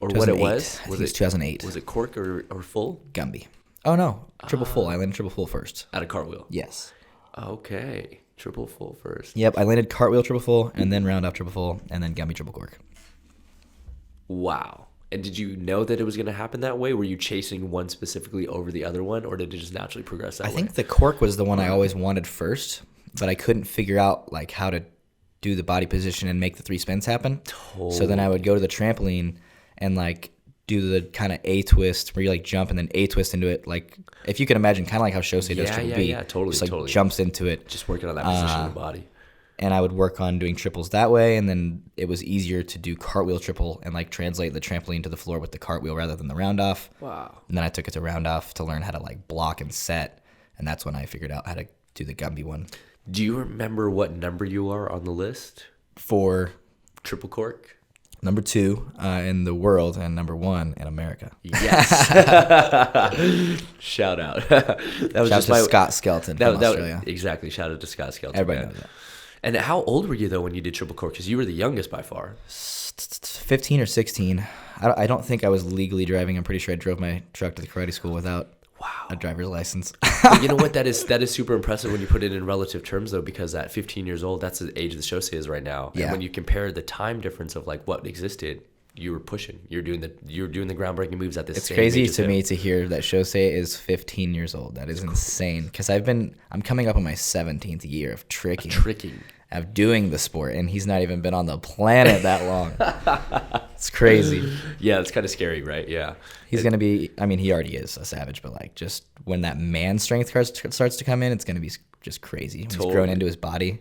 B: Or what it was?
A: I think it was 2008.
B: Was it cork or full?
A: Gumby. Oh, no. Triple full. I landed triple full first.
B: At a cartwheel?
A: Yes.
B: Okay. Triple full first.
A: Yep, I landed cartwheel triple full, and then round off triple full, and then Gumby triple cork.
B: Wow. And did you know that it was going to happen that way? Were you chasing one specifically over the other one, or did it just naturally progress that way?
A: I think the cork was the one I always wanted first, but I couldn't figure out like how to do the body position and make the 3 spins happen. Totally. So then I would go to the trampoline and like do the kind of A twist where you like jump and then A twist into it. Like if you can imagine, kind of like how Shosei does triple B.
B: Yeah, totally.
A: Just like
B: totally.
A: Jumps into it.
B: Just working on that position of the body.
A: And I would work on doing triples that way, and then it was easier to do cartwheel triple and like translate the trampoline to the floor with the cartwheel rather than the round off.
B: Wow.
A: And then I took it to round off to learn how to like block and set, and that's when I figured out how to do the Gumby one.
B: Do you remember what number you are on the list?
A: For
B: triple cork?
A: Number 2 in the world and number 1 in America.
B: Yes. Shout out. That was
A: Shout out to Scott Skelton from Australia.
B: Exactly. Shout out to Scott Skelton.
A: Everybody knows that.
B: And how old were you, though, when you did triple cork? Because you were the youngest by far.
A: 15 or 16. I don't think I was legally driving. I'm pretty sure I drove my truck to the karate school without a driver's license.
B: You know what? That is super impressive when you put it in relative terms, though, because at 15 years old, that's the age that Shosei is right now. Yeah. And when you compare the time difference of like what existed, you were pushing. You're doing the groundbreaking moves at this.
A: It's crazy to me to hear that Shosei is 15 years old. That is insane. Because I'm coming up on my 17th year of tricking. Of doing the sport, and he's not even been on the planet that long. It's crazy.
B: Yeah, it's kind of scary, right? Yeah.
A: He's going to be, I mean, he already is a savage, but like just when that man strength starts to come in, it's going to be just crazy. Totally. He's grown into his body.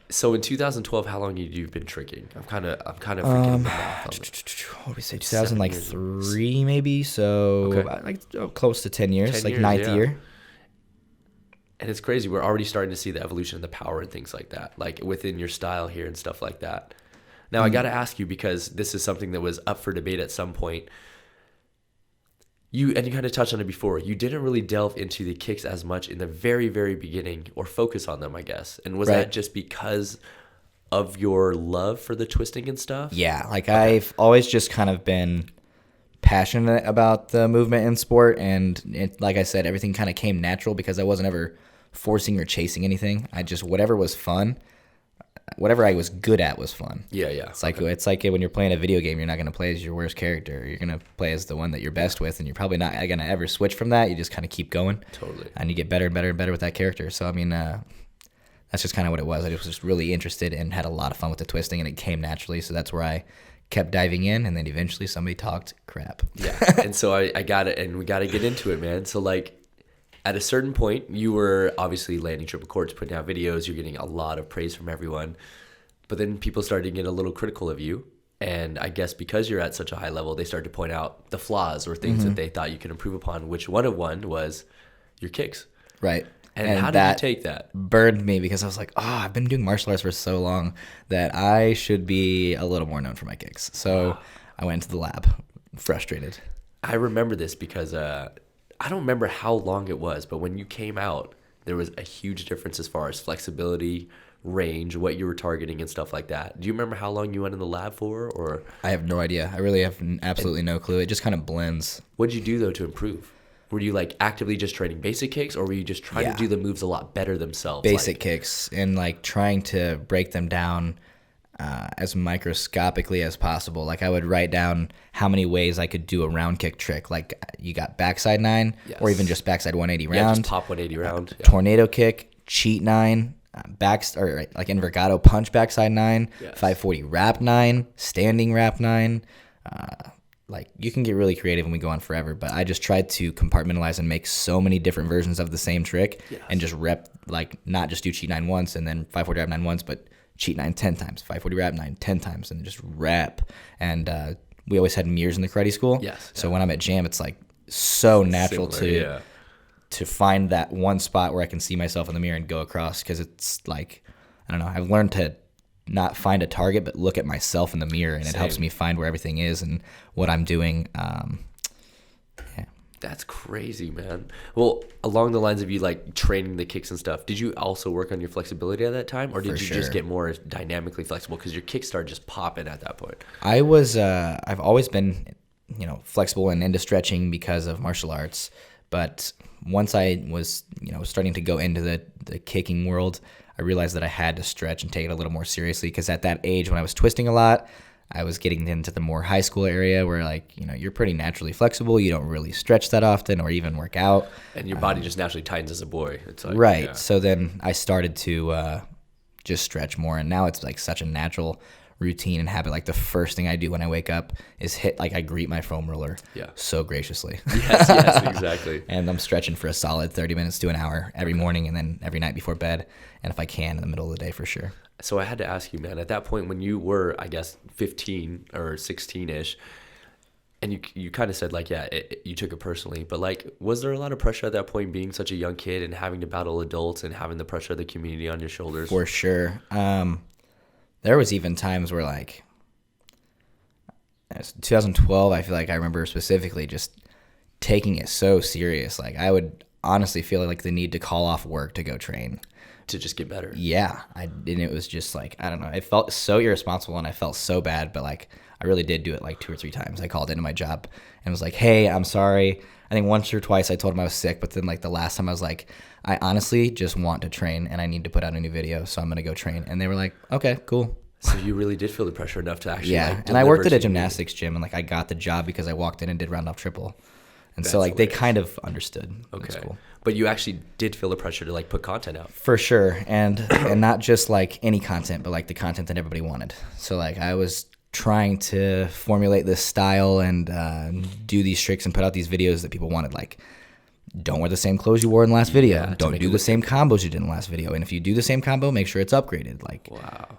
B: So in 2012, how long had you been tricking? I'm kind of freaking the math on it.
A: What did we say? 2003 maybe. So close to 10 years, like 9th year.
B: And it's crazy. We're already starting to see the evolution of the power and things like that, like within your style here and stuff like that. Now, I got to ask you, because this is something that was up for debate at some point. You kind of touched on it before. You didn't really delve into the kicks as much in the very, very beginning, or focus on them, I guess. And was that just because of your love for the twisting and stuff?
A: Yeah, like I've always just kind of been passionate about the movement in sport, and like I said, everything kind of came natural because I wasn't ever forcing or chasing anything. I just, whatever was fun, whatever I was good at was fun.
B: Yeah.
A: It's like when you're playing a video game, you're not going to play as your worst character. You're going to play as the one that you're best with, and you're probably not going to ever switch from that. You just kind of keep going.
B: Totally.
A: And you get better and better and better with that character. So, I mean, that's just kind of what it was. I was just really interested and had a lot of fun with the twisting, and it came naturally. So that's where I kept diving in, and then eventually somebody talked crap.
B: Yeah. And so I got it, and we got to get into it, man. So like at a certain point, you were obviously landing triple quarts, putting out videos, you're getting a lot of praise from everyone. But then people started to get a little critical of you. And I guess because you're at such a high level, they started to point out the flaws or things that they thought you could improve upon, which one was your kicks.
A: Right.
B: And how did you take that?
A: Burned me because I was like, I've been doing martial arts for so long that I should be a little more known for my kicks. So I went to the lab, frustrated.
B: I remember this because I don't remember how long it was, but when you came out, there was a huge difference as far as flexibility, range, what you were targeting and stuff like that. Do you remember how long you went in the lab for? Or
A: I have no idea. I really have absolutely no clue. It just kind of blends.
B: What did you do though to improve? Were you like actively just training basic kicks, or were you just trying to do the moves a lot better themselves?
A: Basic kicks, and like trying to break them down as microscopically as possible. Like I would write down how many ways I could do a round kick trick. Like you got backside 9, or even just backside 180 round.
B: Yeah, just pop 180 round.
A: Tornado kick, cheat 9, or like invergado punch backside 9, 540 wrap 9, standing wrap 9. Like you can get really creative and we go on forever, but I just tried to compartmentalize and make so many different versions of the same trick and just rep, like not just do cheat 9 once and then 540 wrap 9 once, but cheat 9 10 times, 540 wrap 9 10 times, and just rep. And we always had mirrors in the karate school. So when I'm at JAM, it's like so natural to find that one spot where I can see myself in the mirror and go across, because it's like, I don't know, I've learned to not find a target, but look at myself in the mirror, and it helps me find where everything is and what I'm doing.
B: That's crazy, man. Well, along the lines of you like training the kicks and stuff, did you also work on your flexibility at that time, or did you just get more dynamically flexible because your kicks started just popping at that point?
A: I was, I've always been, flexible and into stretching because of martial arts, but once I was, starting to go into the kicking world, I realized that I had to stretch and take it a little more seriously, because at that age when I was twisting a lot, I was getting into the more high school area where, like, you're pretty naturally flexible. You don't really stretch that often or even work out.
B: And your body just naturally tightens as a boy. It's like,
A: right. Yeah. So then I started to just stretch more, and now it's like such a natural routine and habit. Like the first thing I do when I wake up is I greet my foam roller so graciously.
B: Yes, exactly.
A: And I'm stretching for a solid 30 minutes to an hour every morning, and then every night before bed, and if I can in the middle of the day for sure.
B: So I had to ask you, man, at that point when you were, I guess, 15 or 16-ish, and you kind of said like, you took it personally, but like, was there a lot of pressure at that point, being such a young kid and having to battle adults and having the pressure of the community on your shoulders?
A: For sure. There was even times where, like, 2012, I feel like I remember specifically just taking it so serious. Like, I would honestly feel like the need to call off work to go train.
B: To just get better.
A: Yeah. And it was just like, I don't know. It felt so irresponsible and I felt so bad, but like, I really did do it like 2 or 3 times. I called into my job and was like, hey, I'm sorry. I think once or twice I told him I was sick, but then like the last time I was like, I honestly just want to train and I need to put out a new video, so I'm going to go train. And they were like, okay, cool.
B: So you really did feel the pressure enough to actually
A: and I worked at a gymnastics gym, and like I got the job because I walked in and did round off triple. And so like hilarious. They kind of understood.
B: Okay. Cool. But you actually did feel the pressure to like put content out.
A: For sure. And not just like any content, but like the content that everybody wanted. So like I was trying to formulate this style and do these tricks and put out these videos that people wanted. Like, don't wear the same clothes you wore in the last video. Yeah, don't do the same combos you did in the last video. And if you do the same combo, make sure it's upgraded. Like,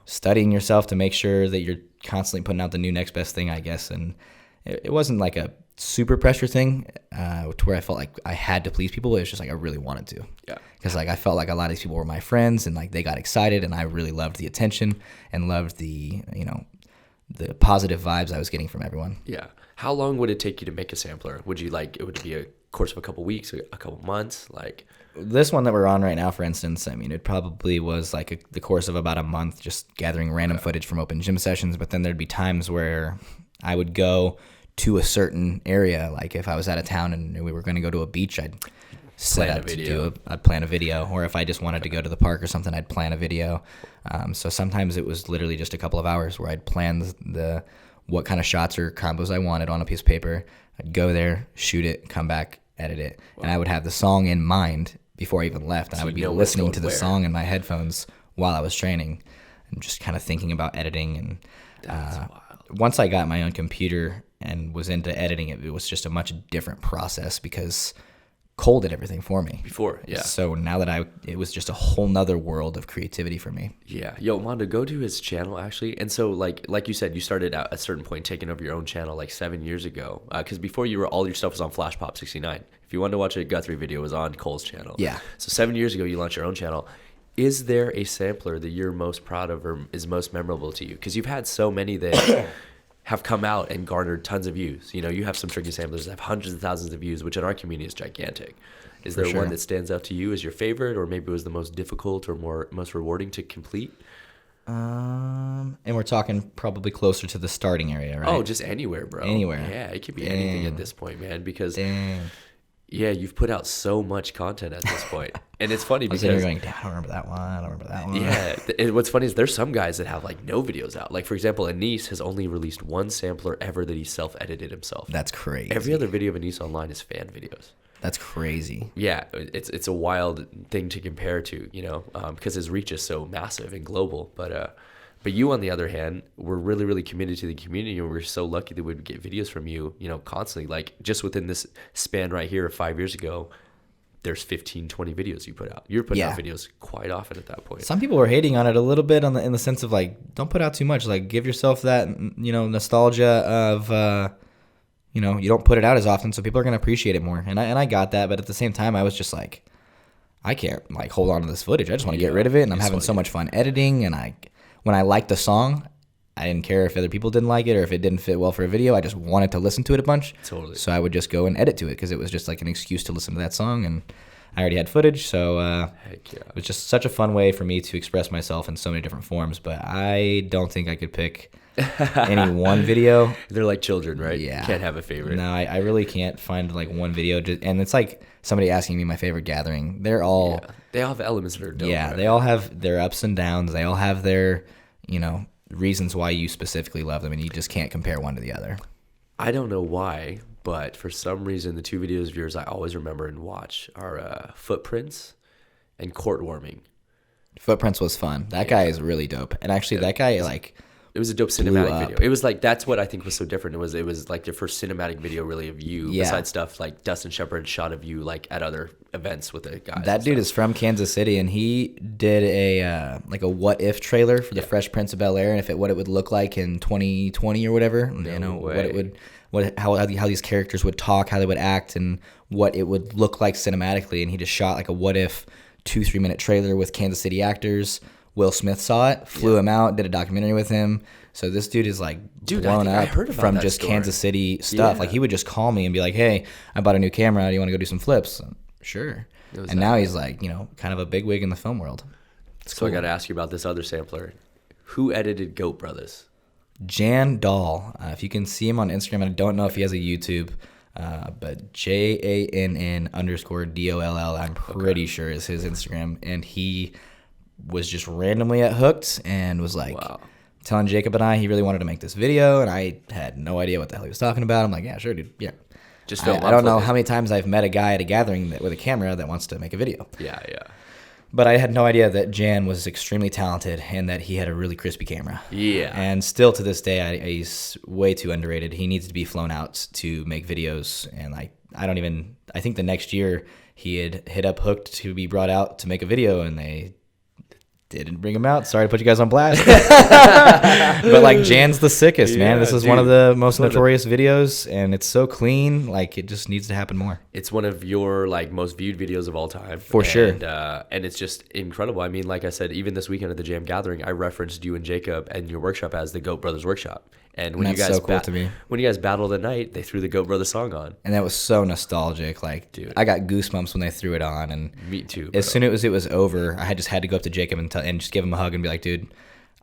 A: studying yourself to make sure that you're constantly putting out the new next best thing, I guess. And it wasn't like a super pressure thing to where I felt like I had to please people. It was just like I really wanted to. Yeah. Because like I felt like a lot of these people were my friends, and like they got excited, and I really loved the attention and loved the the positive vibes I was getting from everyone.
B: Yeah. How long would it take you to make a sampler? Would you like it would be a course of a couple weeks, a couple months? Like
A: this one that we're on right now, for instance, I mean, it probably was like the course of about a month, just gathering random footage from open gym sessions. But then there'd be times where I would go to a certain area. Like if I was out of town and we were going to go to a beach, I'd set up to I'd plan a video. Or if I just wanted to go to the park or something, I'd plan a video. So sometimes it was literally just a couple of hours where I'd plan the what kind of shots or combos I wanted on a piece of paper. I'd go there, shoot it, come back, edit it. Wow. And I would have the song in mind before I even left. And so I would be listening to the song in my headphones while I was training and just kind of thinking about editing. And once I got my own computer and was into editing it, it was just a much different process because Cole did everything for me
B: before. Yeah.
A: So now that it was just a whole nother world of creativity for me.
B: Yeah. Yo, Mondo, go to his channel actually. And so like you said, you started at a certain point taking over your own channel like 7 years ago. Because before all your stuff was on Flash Pop 69. If you wanted to watch a Guthrie video, it was on Cole's channel.
A: Yeah.
B: So 7 years ago, you launched your own channel. Is there a sampler that you're most proud of or is most memorable to you? Because you've had so many that have come out and garnered tons of views. You know, you have some tricky samplers that have hundreds of thousands of views, which in our community is gigantic. Is there one that stands out to you as your favorite, or maybe was the most difficult or most rewarding to complete?
A: And we're talking probably closer to the starting area, right?
B: Oh, just anywhere, bro.
A: Anywhere.
B: Yeah, it could be anything at this point, man. Because yeah, you've put out so much content at this point. And it's funny because
A: you're going, damn, I don't remember that one. I don't remember that one.
B: Yeah. And what's funny is there's some guys that have like no videos out. Like, for example, Anise has only released one sampler ever that he self-edited himself.
A: That's crazy.
B: Every other video of Anise online is fan videos.
A: That's crazy.
B: Yeah, it's a wild thing to compare to, you know, because his reach is so massive and global. But you, on the other hand, were really, really committed to the community, and we're so lucky that we'd get videos from you, you know, constantly. Like, just within this span right here of 5 years ago, there's 15, 20 videos you put out. You're putting out videos quite often at that point.
A: Some people were hating on it a little bit in the sense of, like, don't put out too much. Like, give yourself that, you know, nostalgia of, you know, you don't put it out as often, so people are going to appreciate it more. And I got that, but at the same time, I was just like, I can't, like, hold on to this footage. I just want to get rid of it, and I'm having so much fun editing, and when I liked the song, I didn't care if other people didn't like it or if it didn't fit well for a video. I just wanted to listen to it a bunch.
B: Totally.
A: So I would just go and edit to it because it was just like an excuse to listen to that song, and I already had footage. So
B: Heck yeah.
A: It was just such a fun way for me to express myself in so many different forms. But I don't think I could pick any one video.
B: They're like children, right?
A: Yeah.
B: You can't have a favorite.
A: No, I really can't find like one video. And it's like somebody asking me my favorite gathering. They're all...
B: Yeah. They all have elements that are dope.
A: Yeah,
B: right?
A: They all have their ups and downs. They all have their, you know, reasons why you specifically love them, and you just can't compare one to the other.
B: I don't know why, but for some reason, the two videos of yours I always remember and watch are Footprints and Court Warming.
A: Footprints was fun. That guy is really dope. And actually, that guy, like...
B: It was a dope cinematic video. It was like, that's what I think was so different. It was like your first cinematic video really of you, besides stuff like Dustin Shepard shot of you like at other events with the guys.
A: That dude is from Kansas City, and he did a like a what if trailer for the Fresh Prince of Bel-Air, and what it would look like in 2020 or whatever.
B: No
A: you know,
B: way.
A: how these characters would talk, how they would act, and what it would look like cinematically. And he just shot like a what if 2-3 minute trailer with Kansas City actors. Will Smith saw it, flew him out, did a documentary with him. So this dude is like blown up from just story. Kansas City stuff. Like he would just call me and be like, "Hey, I bought a new camera. Do you want to go do some flips?" Sure. And now he's like, you know, kind of a bigwig in the film world.
B: So cool. I got to ask you about this other sampler. Who edited Goat Brothers?
A: Jan Dahl. If you can see him on Instagram, I don't know if he has a YouTube, but JANN_DOLL. I'm pretty sure is his Instagram, and he was just randomly at Hooked and was like telling Jacob and I he really wanted to make this video, and I had no idea what the hell he was talking about. I'm like, yeah, sure, dude, yeah.
B: Just
A: I don't know how many times I've met a guy at a gathering with a camera that wants to make a video.
B: Yeah.
A: But I had no idea that Jan was extremely talented and that he had a really crispy camera.
B: Yeah.
A: And still to this day, he's way too underrated. He needs to be flown out to make videos, and I think the next year he had hit up Hooked to be brought out to make a video, and they didn't bring him out. Sorry to put you guys on blast. But like Jan's the sickest, man. This is one of the most notorious videos, and it's so clean. Like it just needs to happen more.
B: It's one of your like most viewed videos of all time.
A: For sure.
B: And it's just incredible. I mean, like I said, even this weekend at the Jam Gathering, I referenced you and Jacob and your workshop as the Goat Brothers Workshop. And when you guys
A: so cool to me.
B: When you guys battled at night, they threw the Goat Brothers song on.
A: And that was so nostalgic. Like, dude, I got goosebumps when they threw it on. And
B: me too, bro.
A: As soon as it was over, I just had to go up to Jacob and just give him a hug and be like, dude,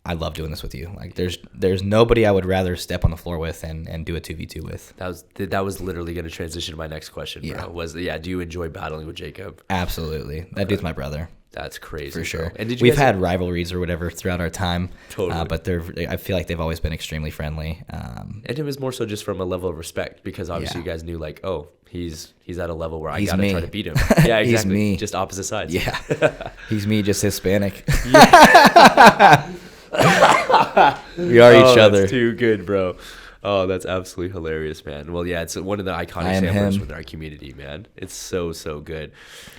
A: I love doing this with you. Like, there's nobody I would rather step on the floor with and do a 2v2 with.
B: That was literally going to transition to my next question, bro. Do you enjoy battling with Jacob?
A: Absolutely. That dude's my brother.
B: That's crazy,
A: for sure.
B: And
A: we've had rivalries or whatever throughout our time,
B: totally.
A: But I feel like they've always been extremely friendly.
B: And it was more so just from a level of respect, because obviously you guys knew like, oh, he's at a level where I gotta try to beat him. Yeah, exactly.
A: He's me.
B: Just opposite sides.
A: Yeah, he's me, just Hispanic. We are each other.
B: That's too good, bro. Oh, that's absolutely hilarious, man. Well, yeah, it's one of the iconic samplers within our community, man. It's so good.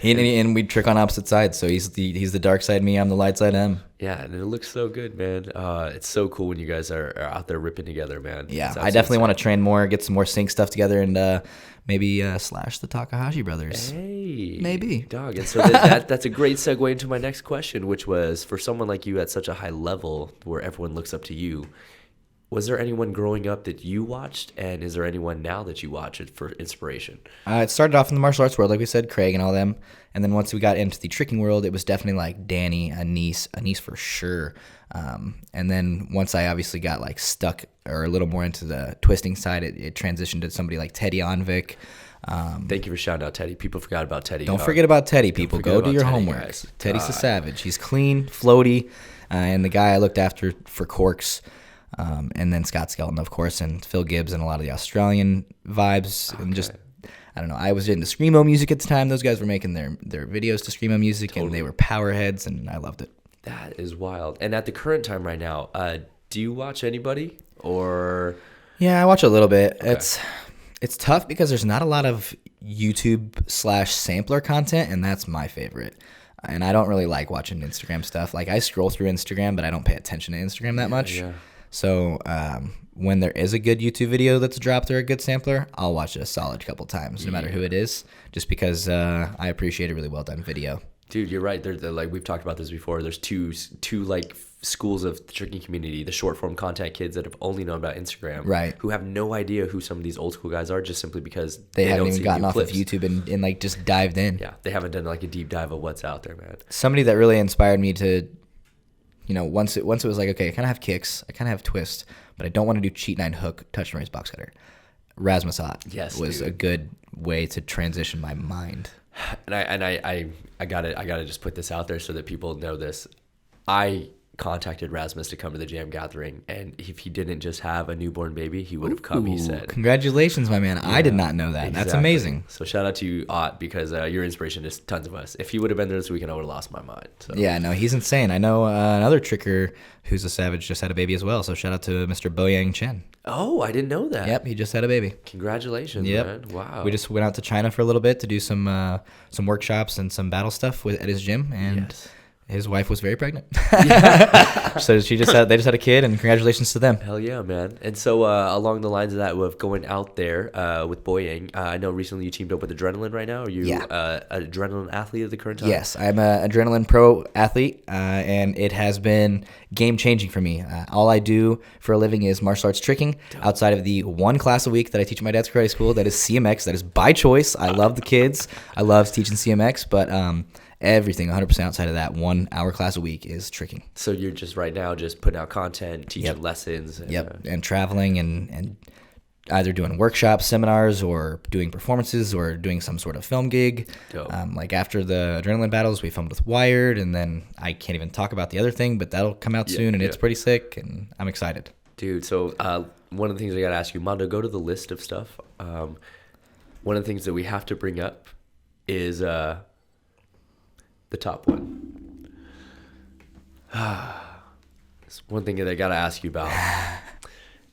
A: And we trick on opposite sides. So he's the dark side me, I'm the light side him.
B: Yeah, and it looks so good, man. It's so cool when you guys are out there ripping together, man.
A: Yeah, I definitely want to train more, get some more sync stuff together, and maybe slash the Takahashi brothers.
B: Hey,
A: maybe,
B: dog. And so that's a great segue into my next question, which was, for someone like you at such a high level where everyone looks up to you, was there anyone growing up that you watched, and is there anyone now that you watch it for inspiration?
A: It started off in the martial arts world, like we said, Craig and all them. And then once we got into the tricking world, it was definitely like Danny, Anise for sure. And then once I obviously got like stuck or a little more into the twisting side, it transitioned to somebody like Teddy Onvik.
B: Thank you for shouting out Teddy. People forgot about Teddy.
A: Don't forget about Teddy, people. Go do your homework. Guys. Teddy's a savage. He's clean, floaty, and the guy I looked after for Corks. And then Scott Skelton, of course, and Phil Gibbs and a lot of the Australian vibes. Okay. And just, I don't know, I was into Screamo music at the time. Those guys were making their videos to Screamo music, and they were power heads, and I loved it.
B: That is wild. And at the current time right now, do you watch anybody? Or
A: Yeah, I watch a little bit. Okay. It's tough because there's not a lot of YouTube/sampler content, and that's my favorite. And I don't really like watching Instagram stuff. Like, I scroll through Instagram, but I don't pay attention to Instagram that much. Yeah. So when there is a good YouTube video that's dropped or a good sampler, I'll watch it a solid couple times, no matter who it is, just because I appreciate a really well done video.
B: Dude, you're right. They're like, we've talked about this before. There's two like schools of the tricking community: the short form content kids that have only known about Instagram,
A: right,
B: who have no idea who some of these old school guys are, just simply because
A: they haven't even gotten off of YouTube and like just dived in.
B: Yeah, they haven't done like a deep dive of what's out there, man.
A: Somebody that really inspired me to, once it was like, okay, I kind of have kicks, I kind of have twist, but I don't want to do cheat 9 hook, touch and raise box cutter. Razmasat was a good way to transition my mind.
B: And I gotta just put this out there so that people know this. I contacted Rasmus to come to the Jam gathering, and if he didn't just have a newborn baby, he would have come. He said,
A: "Congratulations, my man! Yeah, I did not know that. Exactly. That's amazing."
B: So shout out to you, Ott, because your inspiration is tons of us. If he would have been there this weekend, I would have lost my mind. So.
A: Yeah, no, he's insane. I know another tricker who's a savage just had a baby as well. So shout out to Mr. Boyang Chen.
B: Oh, I didn't know that.
A: Yep, he just had a baby.
B: Congratulations, man! Wow.
A: We just went out to China for a little bit to do some workshops and some battle stuff at his gym, and. Yes. His wife was very pregnant. So they just had a kid, and congratulations to them.
B: Hell yeah, man. And so along the lines of that, with going out there with Boyang, I know recently you teamed up with Adrenaline right now. Are you an Adrenaline athlete at the current time?
A: Yes, I'm an Adrenaline pro athlete, and it has been game-changing for me. All I do for a living is martial arts tricking, outside of the one class a week that I teach at my dad's karate school. That is CMX. That is by choice. I love the kids. I love teaching CMX, but everything 100% outside of that 1 hour class a week is tricking.
B: So you're just right now just putting out content, teaching lessons. And,
A: and traveling and either doing workshops, seminars, or doing performances, or doing some sort of film gig. Like after the Adrenaline battles, we filmed with Wired, and then I can't even talk about the other thing, but that'll come out soon, and it's pretty sick, and I'm excited.
B: Dude, so one of the things I got to ask you, Mondo, go to the list of stuff. One of the things that we have to bring up is... the top one. It's one thing that I got to ask you about.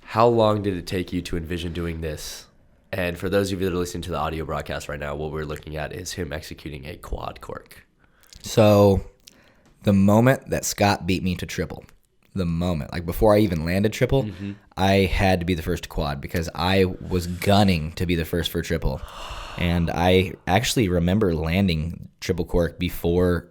B: How long did it take you to envision doing this? And for those of you that are listening to the audio broadcast right now, what we're looking at is him executing a quad cork.
A: So the moment that Scott beat me to triple, like before I even landed triple, I had to be the first to quad because I was gunning to be the first for triple. And I actually remember landing triple cork before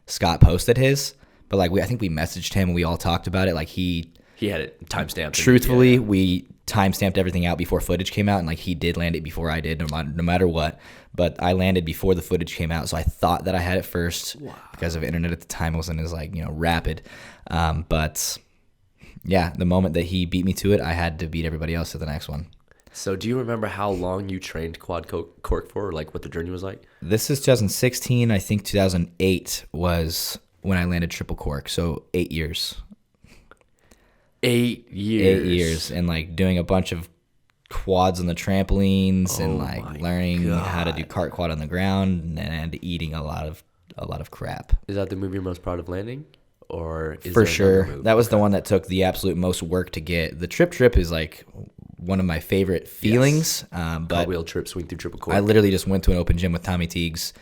A: Scott posted his, but I think we messaged him and we all talked about it. Like he
B: had it timestamped.
A: Truthfully, we timestamped everything out before footage came out, and he did land it before I did, no matter what. But I landed before the footage came out, so I thought that I had it first because of internet at the time wasn't as rapid. But yeah, the moment that he beat me to it, I had to beat everybody else to the next one.
B: So do you remember how long you trained quad cork for, or what the journey was like?
A: This is 2016. I think 2008 was when I landed triple cork, so 8 years.
B: 8 years.
A: 8 years, and doing a bunch of quads on the trampolines, and learning how to do cart quad on the ground, and eating a lot of crap.
B: Is that the move you're most proud of landing? or is
A: For
B: there
A: sure.
B: another move?
A: That was the one that took the absolute most work to get. The trip is like one of my favorite feelings. But
B: Cartwheel trip, swing through triple cork.
A: I literally just went to an open gym with Tommy Teagues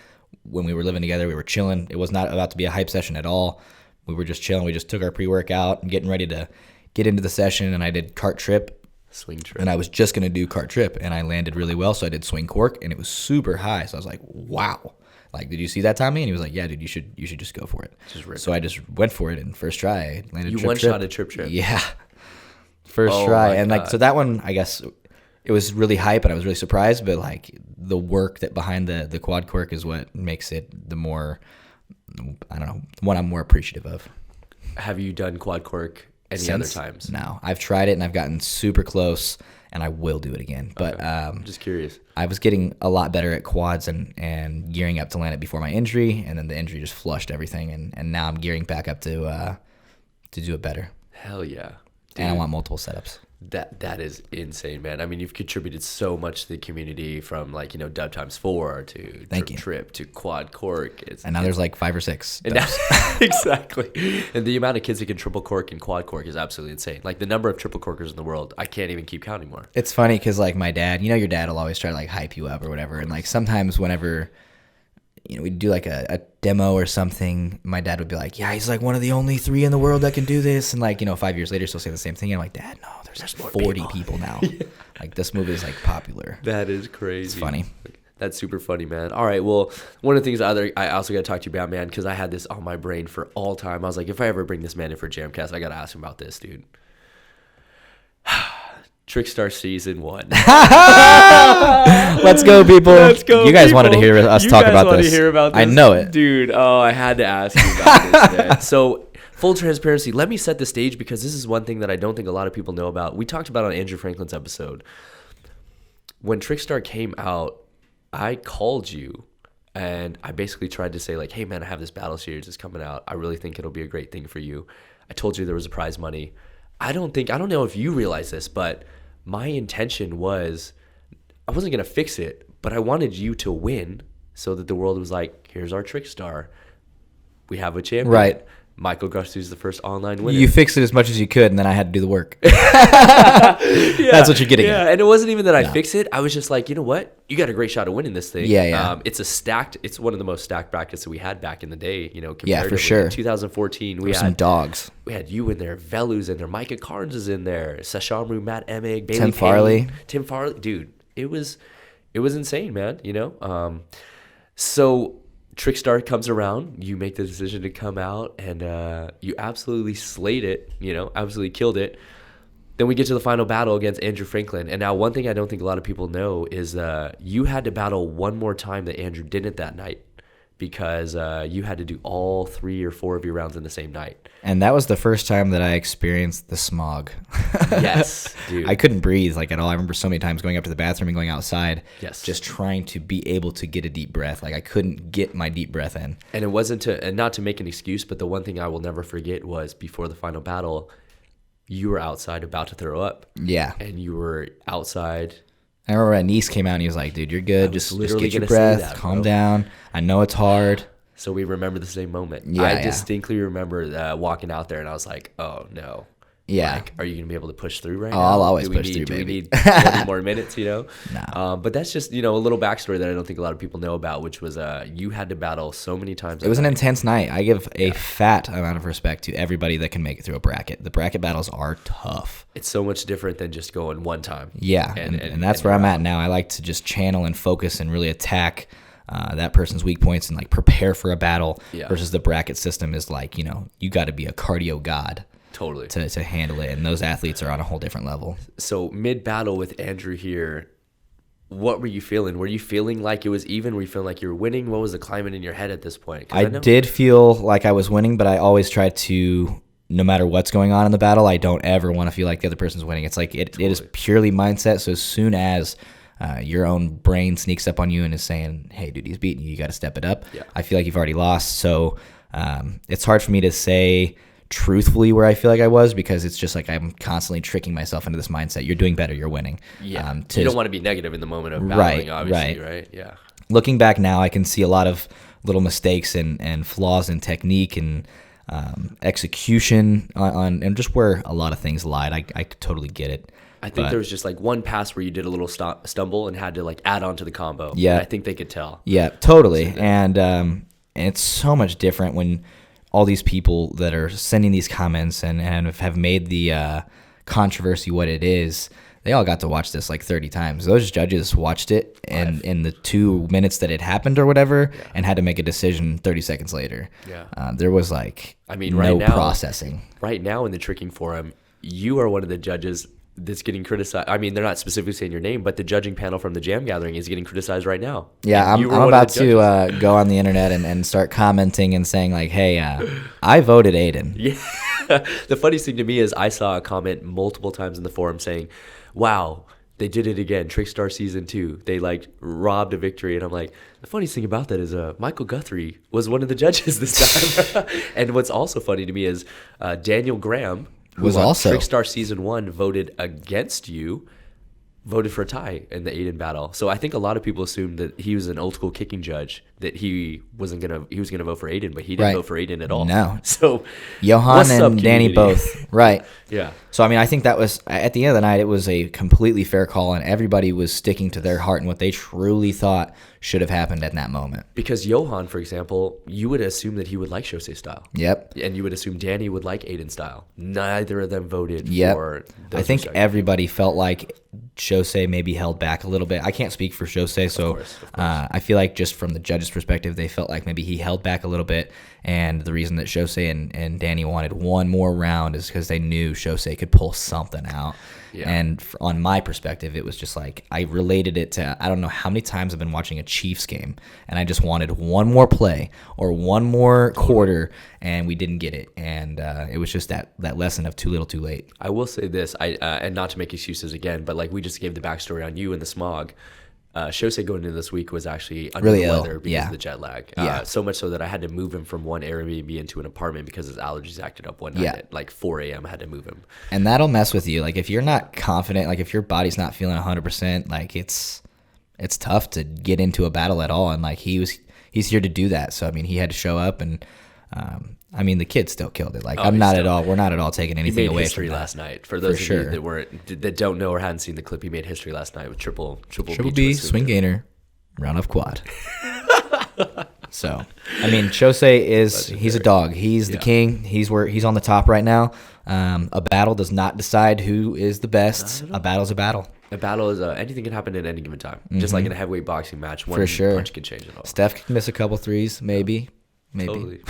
A: when we were living together. We were chilling. It was not about to be a hype session at all. We were just chilling. We just took our pre-workout and getting ready to get into the session, and I did cart trip.
B: Swing trip.
A: And I was just going to do cart trip, and I landed really well, so I did swing cork, and it was super high. So I was like, wow. Like, did you see that, Tommy? And he was like, yeah, dude, you should just go for it. So I just went for it, and first try, I landed
B: You
A: trip.
B: one-shotted trip.
A: Yeah. First try. And, like, so that one, I guess, it was really hype, and I was really surprised, but, like, the work that behind the quad cork is what makes it the more, I don't know, one I'm more appreciative of.
B: Have you done quad cork any other times?
A: No. I've tried it, and I've gotten super close, and I will do it again. But
B: I'm just curious.
A: I was getting a lot better at quads and gearing up to land it before my injury, and then the injury just flushed everything, and now I'm gearing back up to do it better.
B: Hell yeah. Dude,
A: and I want multiple setups.
B: That is insane, man. I mean, you've contributed so much to the community, from like, Dub times 4 to trip to quad cork.
A: And now there's like 5 or 6.
B: And now, exactly. And the amount of kids that can triple cork and quad cork is absolutely insane. Like, the number of triple corkers in the world, I can't even keep counting more.
A: It's funny because, like, my dad, your dad will always try to like hype you up or whatever, and like sometimes whenever we'd do like a demo or something, my dad would be like, yeah, he's like one of the only 3 in the world that can do this, and like 5 years later still say the same thing, and I'm like, Dad, no, there's 40 people now. Yeah. Like, this movie is like popular.
B: That is crazy.
A: It's funny.
B: That's super funny, man. All right, well, one of the things I also got to talk to you about, man, because I had this on my brain for all time. I was like, if I ever bring this man in for JAMCast, I got to ask him about this, dude. Trickstar Season 1.
A: Let's go, people.
B: Let's go,
A: you guys
B: people.
A: wanted to hear us talk about this.
B: To hear about this.
A: I know it.
B: Dude, I had to ask you about this, man. So, full transparency, let me set the stage, because this is one thing that I don't think a lot of people know about. We talked about it on Andrew Franklin's episode. When Trickstar came out, I called you, and I basically tried to say, like, hey, man, I have this battle series that's coming out. I really think it'll be a great thing for you. I told you there was a prize money. I don't know if you realize this, but my intention was, I wasn't going to fix it, but I wanted you to win so that the world was like, here's our Trickstar. We have a champion.
A: Right.
B: Michael Guthrie is the first online winner.
A: You fixed it as much as you could, and then I had to do the work. That's what you're getting at.
B: And it wasn't even that I fixed it. I was just like, you know what? You got a great shot of winning this thing.
A: Yeah.
B: It's one of the most stacked brackets that we had back in the day, comparatively.
A: For sure.
B: In 2014, we had
A: some dogs.
B: We had you in there, Velu's in there, Micah Carnes is in there, Sashamru, Matt Emig, Bailey
A: Tim Farley.
B: Tim Farley. Dude, it was insane, man, So Trickstar comes around, you make the decision to come out, and you absolutely slayed it, absolutely killed it. Then we get to the final battle against Andrew Franklin. And now one thing I don't think a lot of people know is you had to battle one more time that Andrew didn't that night, because you had to do all 3 or 4 of your rounds in the same night.
A: And that was the first time that I experienced the smog.
B: Yes, dude.
A: I couldn't breathe like at all. I remember so many times going up to the bathroom and going outside, just trying to be able to get a deep breath. Like, I couldn't get my deep breath in.
B: And it wasn't and not to make an excuse, but the one thing I will never forget was before the final battle, you were outside about to throw up.
A: Yeah.
B: And you were outside.
A: I remember my niece came out and he was like, dude, you're good. Just get your breath, calm down. I know it's hard.
B: So we remember the same moment.
A: Yeah,
B: I distinctly remember walking out there, and I was like, oh, no.
A: Yeah.
B: Like, are you going to be able to push through right now?
A: I'll always push through, baby.
B: Do we need 20 more minutes,
A: No.
B: But that's just, a little backstory that I don't think a lot of people know about, which was you had to battle so many times.
A: It was an intense night. I give a fat amount of respect to everybody that can make it through a bracket. The bracket battles are tough.
B: It's so much different than just going one time.
A: Yeah, and that's where I'm at now. I like to just channel and focus and really attack that person's weak points and like prepare for a battle versus the bracket system is like, you got to be a cardio god.
B: Totally.
A: To handle it, and those athletes are on a whole different level.
B: So mid-battle with Andrew here, what were you feeling? Were you feeling like it was even? Were you feeling like you were winning? What was the climate in your head at this point?
A: I did feel like I was winning, but I always try to, no matter what's going on in the battle, I don't ever want to feel like the other person's winning. It's like it is purely mindset. So as soon as your own brain sneaks up on you and is saying, hey, dude, he's beating you, you got to step it up.
B: Yeah.
A: I feel like you've already lost. So it's hard for me to say truthfully where I feel like I was, because it's just like I'm constantly tricking myself into this mindset. You're doing better. You're winning.
B: Yeah. You don't want to be negative in the moment of battling, obviously, right? Yeah.
A: Looking back now, I can see a lot of little mistakes and flaws in technique and execution on and just where a lot of things lied. I totally get it.
B: I think there was just like one pass where you did a little stumble and had to like add on to the combo.
A: Yeah.
B: I think they could tell.
A: Yeah, totally. And it's so much different when all these people that are sending these comments and have made the controversy what it is, they all got to watch this like 30 times. Those judges watched it and in the 2 minutes that it happened or whatever, and had to make a decision 30 seconds later.
B: Yeah.
A: There was like no processing.
B: Right now in the tricking forum, you are one of the judges that's getting criticized. I mean, they're not specifically saying your name, but the judging panel from the Jam Gathering is getting criticized right now.
A: Yeah, I'm about to go on the internet and start commenting and saying like, hey, I voted Aiden.
B: Yeah. The funniest thing to me is I saw a comment multiple times in the forum saying, wow, they did it again. Trickstar Season 2. They like robbed a victory. And I'm like, the funniest thing about that is Michael Guthrie was one of the judges this time. And what's also funny to me is Daniel Graham, who
A: was also
B: Trickstar Season 1 voted against you, voted for a tie in the Aiden battle. So I think a lot of people assumed that he was an old school kicking judge, that he was gonna vote for Aiden, but he didn't vote for Aiden at all.
A: No.
B: So
A: Johan and Danny both. Right.
B: Yeah.
A: So I mean, I think that was at the end of the night, it was a completely fair call, and everybody was sticking to their heart and what they truly thought should have happened at that moment.
B: Because Johan, for example, you would assume that he would like Shosei style.
A: Yep.
B: And you would assume Danny would like Aiden style. Neither of them voted for those.
A: I think everybody felt like Shosei maybe held back a little bit. I can't speak for Shosei, so of course. I feel like just from the judges' perspective, they felt like maybe he held back a little bit, and the reason that Shosei and Danny wanted one more round is because they knew Shosei could pull something out. Yeah. And on my perspective, it was just like I related it to, I don't know how many times I've been watching a Chiefs game, and I just wanted one more play or one more quarter, and we didn't get it. And it was just that lesson of too little, too late.
B: I will say this, and not to make excuses again, but like we just gave the backstory on you and the smog. Shosei going into this week was actually under
A: really
B: the
A: ill.
B: weather because of the jet lag. So much so that I had to move him from one Airbnb into an apartment because his allergies acted up one night at like 4 a.m. I had to move him.
A: And that'll mess with you. Like if you're not confident, like if your body's not feeling 100%, like it's tough to get into a battle at all. And like he's here to do that. So I mean, he had to show up, and I mean, the kid still killed it. Like we're not at all taking anything away from that.
B: Last night. For those of you that don't know or hadn't seen the clip, he made history last night with triple
A: B swing gainer, round of quad. So, I mean, Shosei he's a dog. He's the king. He's on the top right now. A battle does not decide who is the best. A battle's a battle.
B: A battle is anything can happen at any given time. Just like in a heavyweight boxing match, one punch can change it all.
A: Steph can miss a couple threes, maybe.
B: Totally.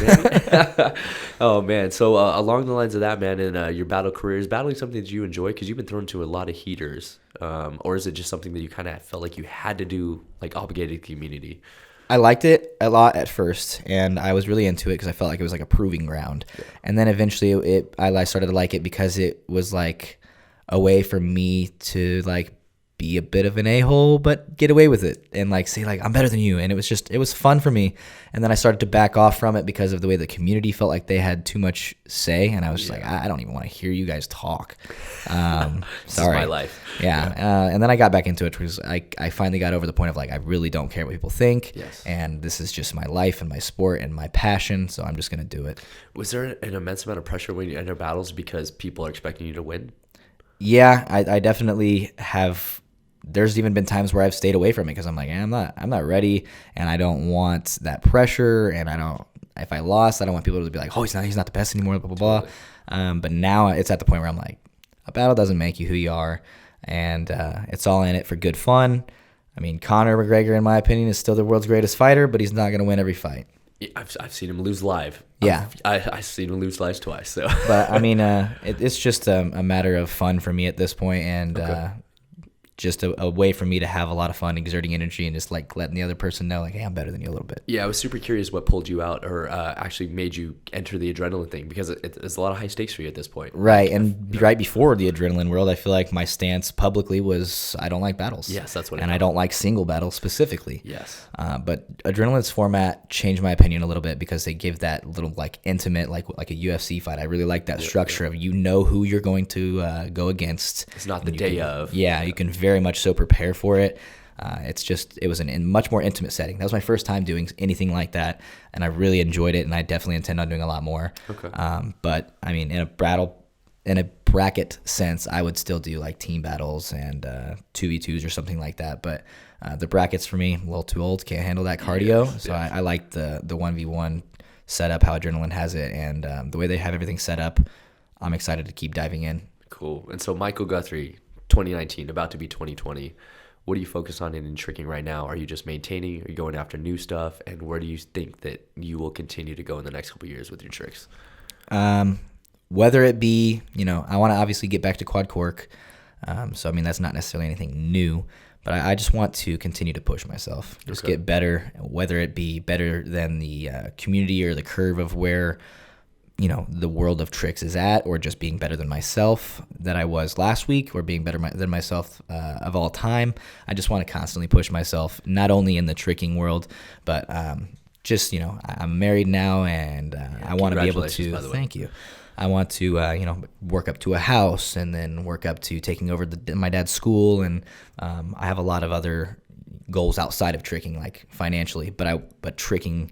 B: Oh man, so along the lines of that, man, in your battle career, is battling something that you enjoy? Because you've been thrown to a lot of heaters, or is it just something that you kind of felt like you had to do, like obligated to the community?
A: I liked it a lot at first, and I was really into it because I felt like it was like a proving ground. Yeah. And then eventually I started to like it because it was like a way for me to like be a bit of an a-hole, but get away with it and like say like I'm better than you. And it was fun for me. And then I started to back off from it because of the way the community felt like they had too much say. And I was just like, I don't even want to hear you guys talk.
B: Sorry. This is my life.
A: Yeah. And then I got back into it because I finally got over the point of like, I really don't care what people think.
B: Yes.
A: And this is just my life and my sport and my passion. So I'm just going to do it.
B: Was there an immense amount of pressure when you enter battles because people are expecting you to win?
A: Yeah, I definitely have. There's even been times where I've stayed away from it because I'm like, I'm not ready, and I don't want that pressure, and if I lost, I don't want people to be like, oh, he's not the best anymore, blah, blah, blah. But now it's at the point where I'm like, a battle doesn't make you who you are, and it's all in it for good fun. I mean, Conor McGregor, in my opinion, is still the world's greatest fighter, but he's not going to win every fight.
B: I've seen him lose live.
A: Yeah.
B: I've seen him lose live twice. So.
A: But, I mean, it's just a matter of fun for me at this point, and just a way for me to have a lot of fun exerting energy and just like letting the other person know like, hey, I'm better than you a little bit.
B: Yeah, I was super curious what pulled you out or actually made you enter the adrenaline thing, because it's a lot of high stakes for you at this point.
A: Right, and right before the adrenaline world, I feel like my stance publicly was I don't like battles.
B: Yes, that's what.
A: And I don't like single battles specifically.
B: Yes.
A: But adrenaline's format changed my opinion a little bit because they give that little like intimate like a UFC fight. I really like that structure of who you're going to go against.
B: It's not the day of.
A: Yeah, you can very much so prepare for it. It was a much more intimate setting. That was my first time doing anything like that, and I really enjoyed it, and I definitely intend on doing a lot more.
B: Okay.
A: But I mean, in a bracket sense, I would still do like team battles and 2v2s or something like that. But the brackets for me, a little too old, can't handle that cardio. So I like the 1v1 setup, how Adrenaline has it, and the way they have everything set up. I'm excited to keep diving in.
B: Cool. And so Michael Guthrie, 2019, about to be 2020. What do you focus on in tricking right now? Are you just maintaining? Are you going after new stuff? And where do you think that you will continue to go in the next couple of years with your tricks?
A: Whether it be, I want to obviously get back to quad cork. So, I mean, that's not necessarily anything new, but I just want to continue to push myself, just get better, whether it be better than the community or the curve of where, the world of tricks is at, or just being better than myself that I was last week, or being better than myself of all time. I just want to constantly push myself, not only in the tricking world, but just, I'm married now, and I want to be able to, thank you. I want to, work up to a house, and then work up to taking over my dad's school. And I have a lot of other goals outside of tricking, like financially, but tricking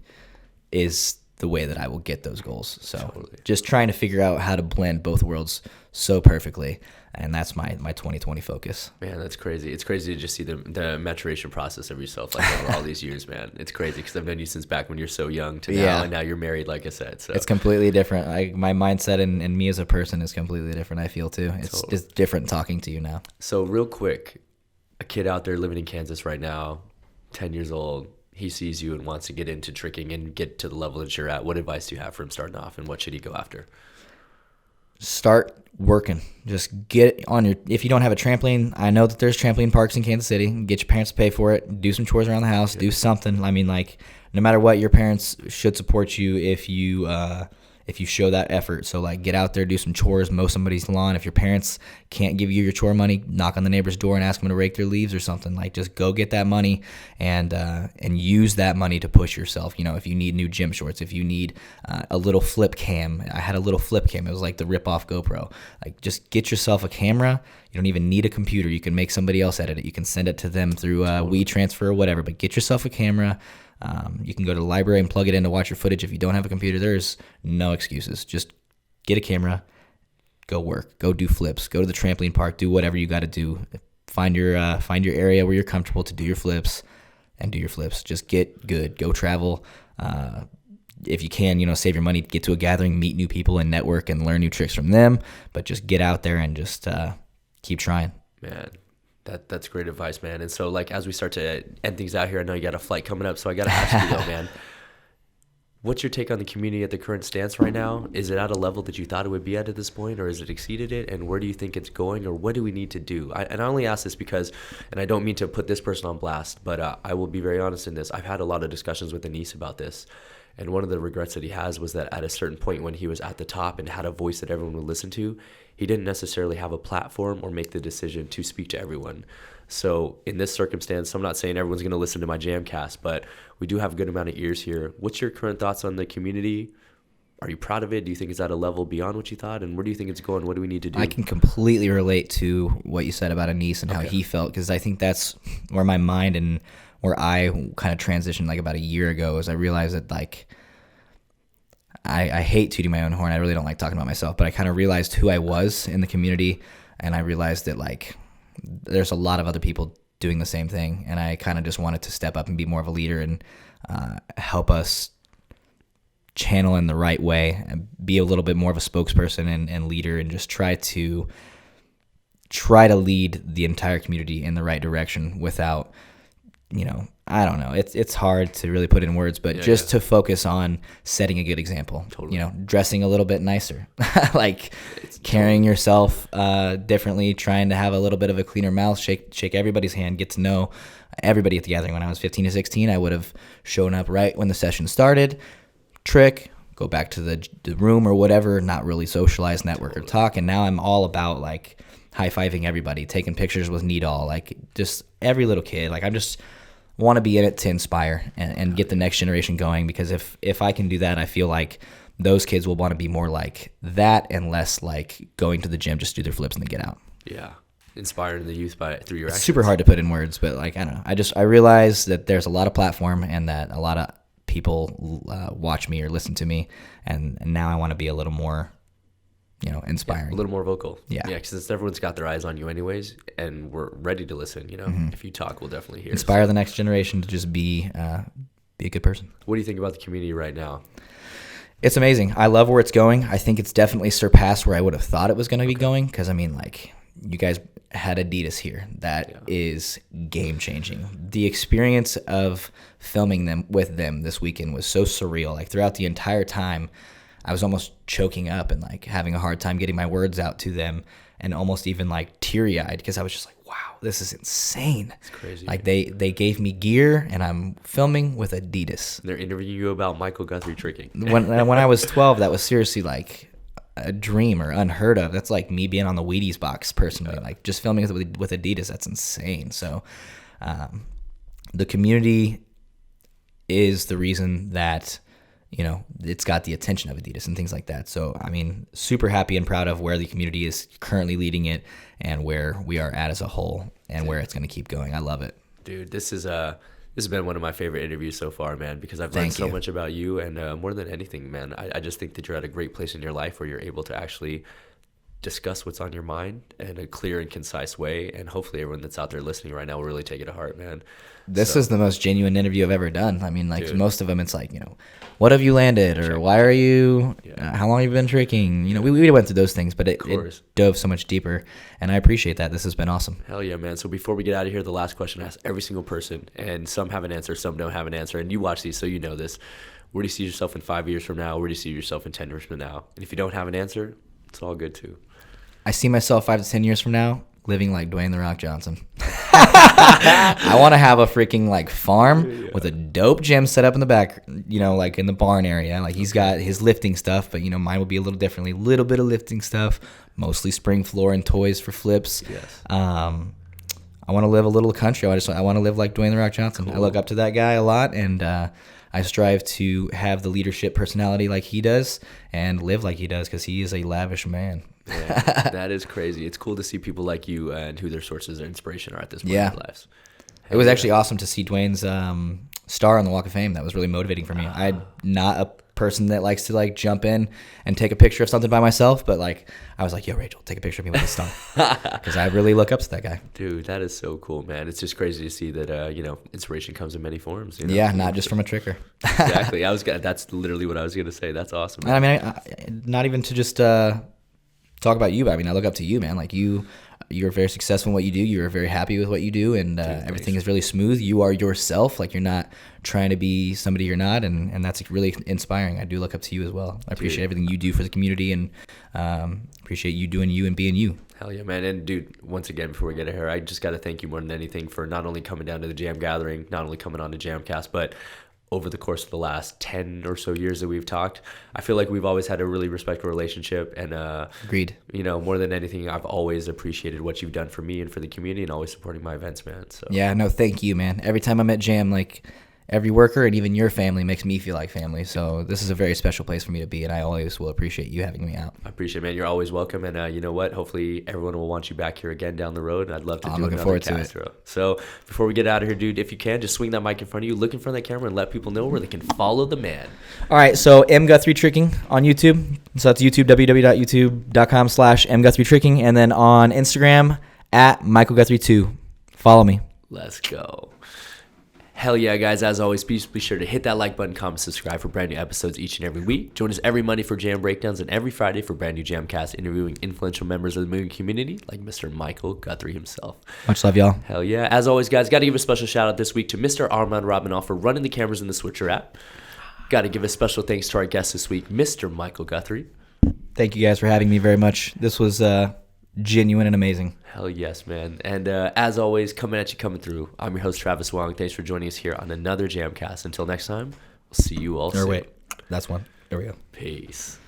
A: is the way that I will get those goals. So just trying to figure out how to blend both worlds so perfectly. And that's my 2020 focus. Man,
B: that's crazy. It's crazy to just see the maturation process of yourself like over all these years, man. It's crazy because I've known you since back when you're so young to now, and now you're married, like I said. So
A: it's completely different. My mindset and me as a person is completely different, I feel, too. It's just different talking to you now.
B: So real quick, a kid out there living in Kansas right now, 10 years old, he sees you and wants to get into tricking and get to the level that you're at. What advice do you have for him starting off, and what should he go after?
A: Start working. Just get on if you don't have a trampoline, I know that there's trampoline parks in Kansas City. Get your parents to pay for it. Do some chores around the house. Do something. I mean, like, no matter what, your parents should support you if you show that effort. So, like, get out there, do some chores, mow somebody's lawn. If your parents can't give you your chore money, knock on the neighbor's door and ask them to rake their leaves or something. Like, just go get that money and use that money to push yourself. If you need new gym shorts, if you need a little flip cam. I had a little flip cam. It was like the rip-off GoPro. Like, just get yourself a camera. You don't even need a computer. You can make somebody else edit it. You can send it to them through WeTransfer or whatever. But get yourself a camera. You can go to the library and plug it in to watch your footage. If you don't have a computer, there's no excuses. Just get a camera, go work, go do flips, go to the trampoline park, do whatever you got to do. Find your area where you're comfortable to do your flips, and do your flips. Just get good. Go travel. If you can, save your money, get to a gathering, meet new people, and network and learn new tricks from them. But just get out there and just keep trying.
B: Man. That's great advice, man. And so, like, as we start to end things out here, I know you got a flight coming up, so I got to ask you, though, man, what's your take on the community at the current stance right now? Is it at a level that you thought it would be at this point, or has it exceeded it? And where do you think it's going, or what do we need to do? And I only ask this because, and I don't mean to put this person on blast, but I will be very honest in this. I've had a lot of discussions with Anise about this. And one of the regrets that he has was that at a certain point when he was at the top and had a voice that everyone would listen to, he didn't necessarily have a platform or make the decision to speak to everyone. So in this circumstance, I'm not saying everyone's going to listen to my JAMCast, but we do have a good amount of ears here. What's your current thoughts on the community? Are you proud of it? Do you think it's at a level beyond what you thought? And where do you think it's going? What do we need to do?
A: I can completely relate to what you said about Anise and how he felt, because I think that's where my mind and where I kind of transitioned like about a year ago, is I realized that, like, I hate tooting my own horn. I really don't like talking about myself, but I kind of realized who I was in the community, and I realized that, like, there's a lot of other people doing the same thing, and I kind of just wanted to step up and be more of a leader and help us channel in the right way and be a little bit more of a spokesperson and leader, and just try to lead the entire community in the right direction without, I don't know. It's hard to really put in words, but to focus on setting a good example.
B: Totally.
A: Dressing a little bit nicer, like carrying yourself differently, trying to have a little bit of a cleaner mouth, shake everybody's hand, get to know everybody at the gathering. When I was 15 to 16, I would have shown up right when the session started, trick, go back to the room or whatever, not really socialize, network, or talk. And now I'm all about, like, high-fiving everybody, taking pictures with Needall, like, just every little kid. Like, I'm just want to be in it to inspire and get the next generation going, because if I can do that, I feel like those kids will want to be more like that and less like going to the gym just do their flips and then get out.
B: Yeah. inspiring the youth through your actions.
A: It's super hard to put in words, but like, I don't know. I realize that there's a lot of platform and that a lot of people watch me or listen to me, and now I want to be a little more, inspiring.
B: A little more vocal.
A: Yeah.
B: Yeah, because everyone's got their eyes on you anyways, and we're ready to listen, If you talk, we'll definitely hear.
A: Inspire the next generation to just be a good person.
B: What do you think about the community right now?
A: It's amazing. I love where it's going. I think it's definitely surpassed where I would have thought it was going to be going, because, you guys had Adidas here. That is game-changing. The experience of filming them with them this weekend was so surreal. Like, throughout the entire time, I was almost choking up and like having a hard time getting my words out to them, and almost even like teary-eyed, because I was just like, wow, this is insane.
B: It's crazy.
A: Like, they gave me gear and I'm filming with Adidas.
B: They're interviewing you about Michael Guthrie tricking.
A: When I was 12, that was seriously like a dream or unheard of. That's like me being on the Wheaties box personally. Like, just filming with Adidas, that's insane. So the community is the reason that it's got the attention of Adidas and things like that. So, super happy and proud of where the community is currently leading it and where we are at as a whole and where it's going to keep going. I love it.
B: Dude, this has been one of my favorite interviews so far, man, because I've learned so much about you, and more than anything, man, I just think that you're at a great place in your life where you're able to actually discuss what's on your mind in a clear and concise way, and hopefully everyone that's out there listening right now will really take it to heart, man.
A: This is the most genuine interview I've ever done. Dude. Most of them, it's like, what have you landed, or why are you, how long have you been tricking? We went through those things, but it dove so much deeper, and I appreciate that. This has been awesome.
B: Hell yeah, man. So before we get out of here, the last question I ask every single person, and some have an answer, some don't have an answer, and you watch these, so you know this. Where do you see yourself in 5 years from now? Where do you see yourself in 10 years from now? And if you don't have an answer, it's all good too.
A: I see myself 5 to 10 years from now living like Dwayne "The Rock" Johnson. I want to have a freaking like farm with a dope gym set up in the back, like in the barn area. Like, he's got his lifting stuff, but mine will be a little differently. Little bit of lifting stuff, mostly spring floor and toys for flips.
B: Yes.
A: I want to live a little country. I want to live like Dwayne "The Rock" Johnson. Cool. I look up to that guy a lot, and I strive to have the leadership personality like he does and live like he does, because he is a lavish man.
B: Yeah, that is crazy. It's cool to see people like you and who their sources of inspiration are at this point in their lives.
A: It was actually awesome to see Dwayne's star on the Walk of Fame. That was really motivating for me. I'm not a person that likes to like jump in and take a picture of something by myself, but like I was like, yo, Rachel, take a picture of me with the star, because I really look up to that guy.
B: Dude, that is so cool, man. It's just crazy to see that inspiration comes in many forms.
A: Yeah, not just from a tricker.
B: Exactly. That's literally what I was gonna say. That's awesome, man.
A: I not even to just talk about you, but I look up to you, man. Like, you're very successful in what you do. You're very happy with what you do, and everything is really smooth. You are yourself. Like, you're not trying to be somebody you're not, and that's really inspiring. I do look up to you as well. I appreciate everything you do for the community, and appreciate you doing you and being you.
B: Hell yeah, man. And dude, once again, before we get here, I just got to thank you more than anything for not only coming down to the Jam Gathering, not only coming on to JAMCast, but over the course of the last 10 or so years that we've talked, I feel like we've always had a really respectful relationship, and
A: agreed.
B: More than anything, I've always appreciated what you've done for me and for the community, and always supporting my events, man. So
A: yeah, no, thank you, man. Every time I'm at Jam, like, every worker and even your family makes me feel like family. So this is a very special place for me to be, and I always will appreciate you having me out.
B: I appreciate it, man. You're always welcome, and you know what? Hopefully everyone will want you back here again down the road, and I'd love to do another cast. So before we get out of here, dude, if you can, just swing that mic in front of you, look in front of that camera, and let people know where they can follow the man.
A: All right, so M Guthrie Tricking on YouTube. So that's YouTube, www.youtube.com/mguthrietricking, and then on Instagram at Michael Guthrie 2. Follow me.
B: Let's go. Hell yeah, guys. As always, please be sure to hit that like button, comment, subscribe for brand new episodes each and every week. Join us every Monday for Jam Breakdowns and every Friday for brand new JAMCast, interviewing influential members of the moving community like Mr. Michael Guthrie himself.
A: Much love, y'all.
B: Hell yeah. As always, guys, got to give a special shout out this week to Mr. Armand Robinoff for running the cameras in the Switcher app. Got to give a special thanks to our guest this week, Mr. Michael Guthrie.
A: Thank you guys for having me very much. This was genuine and amazing.
B: Hell yes, man. And as always, coming at you, coming through. I'm your host, Travis Wong. Thanks for joining us here on another JAMCast. Until next time, we'll see you all soon.
A: Wait, that's one. There we go.
B: Peace.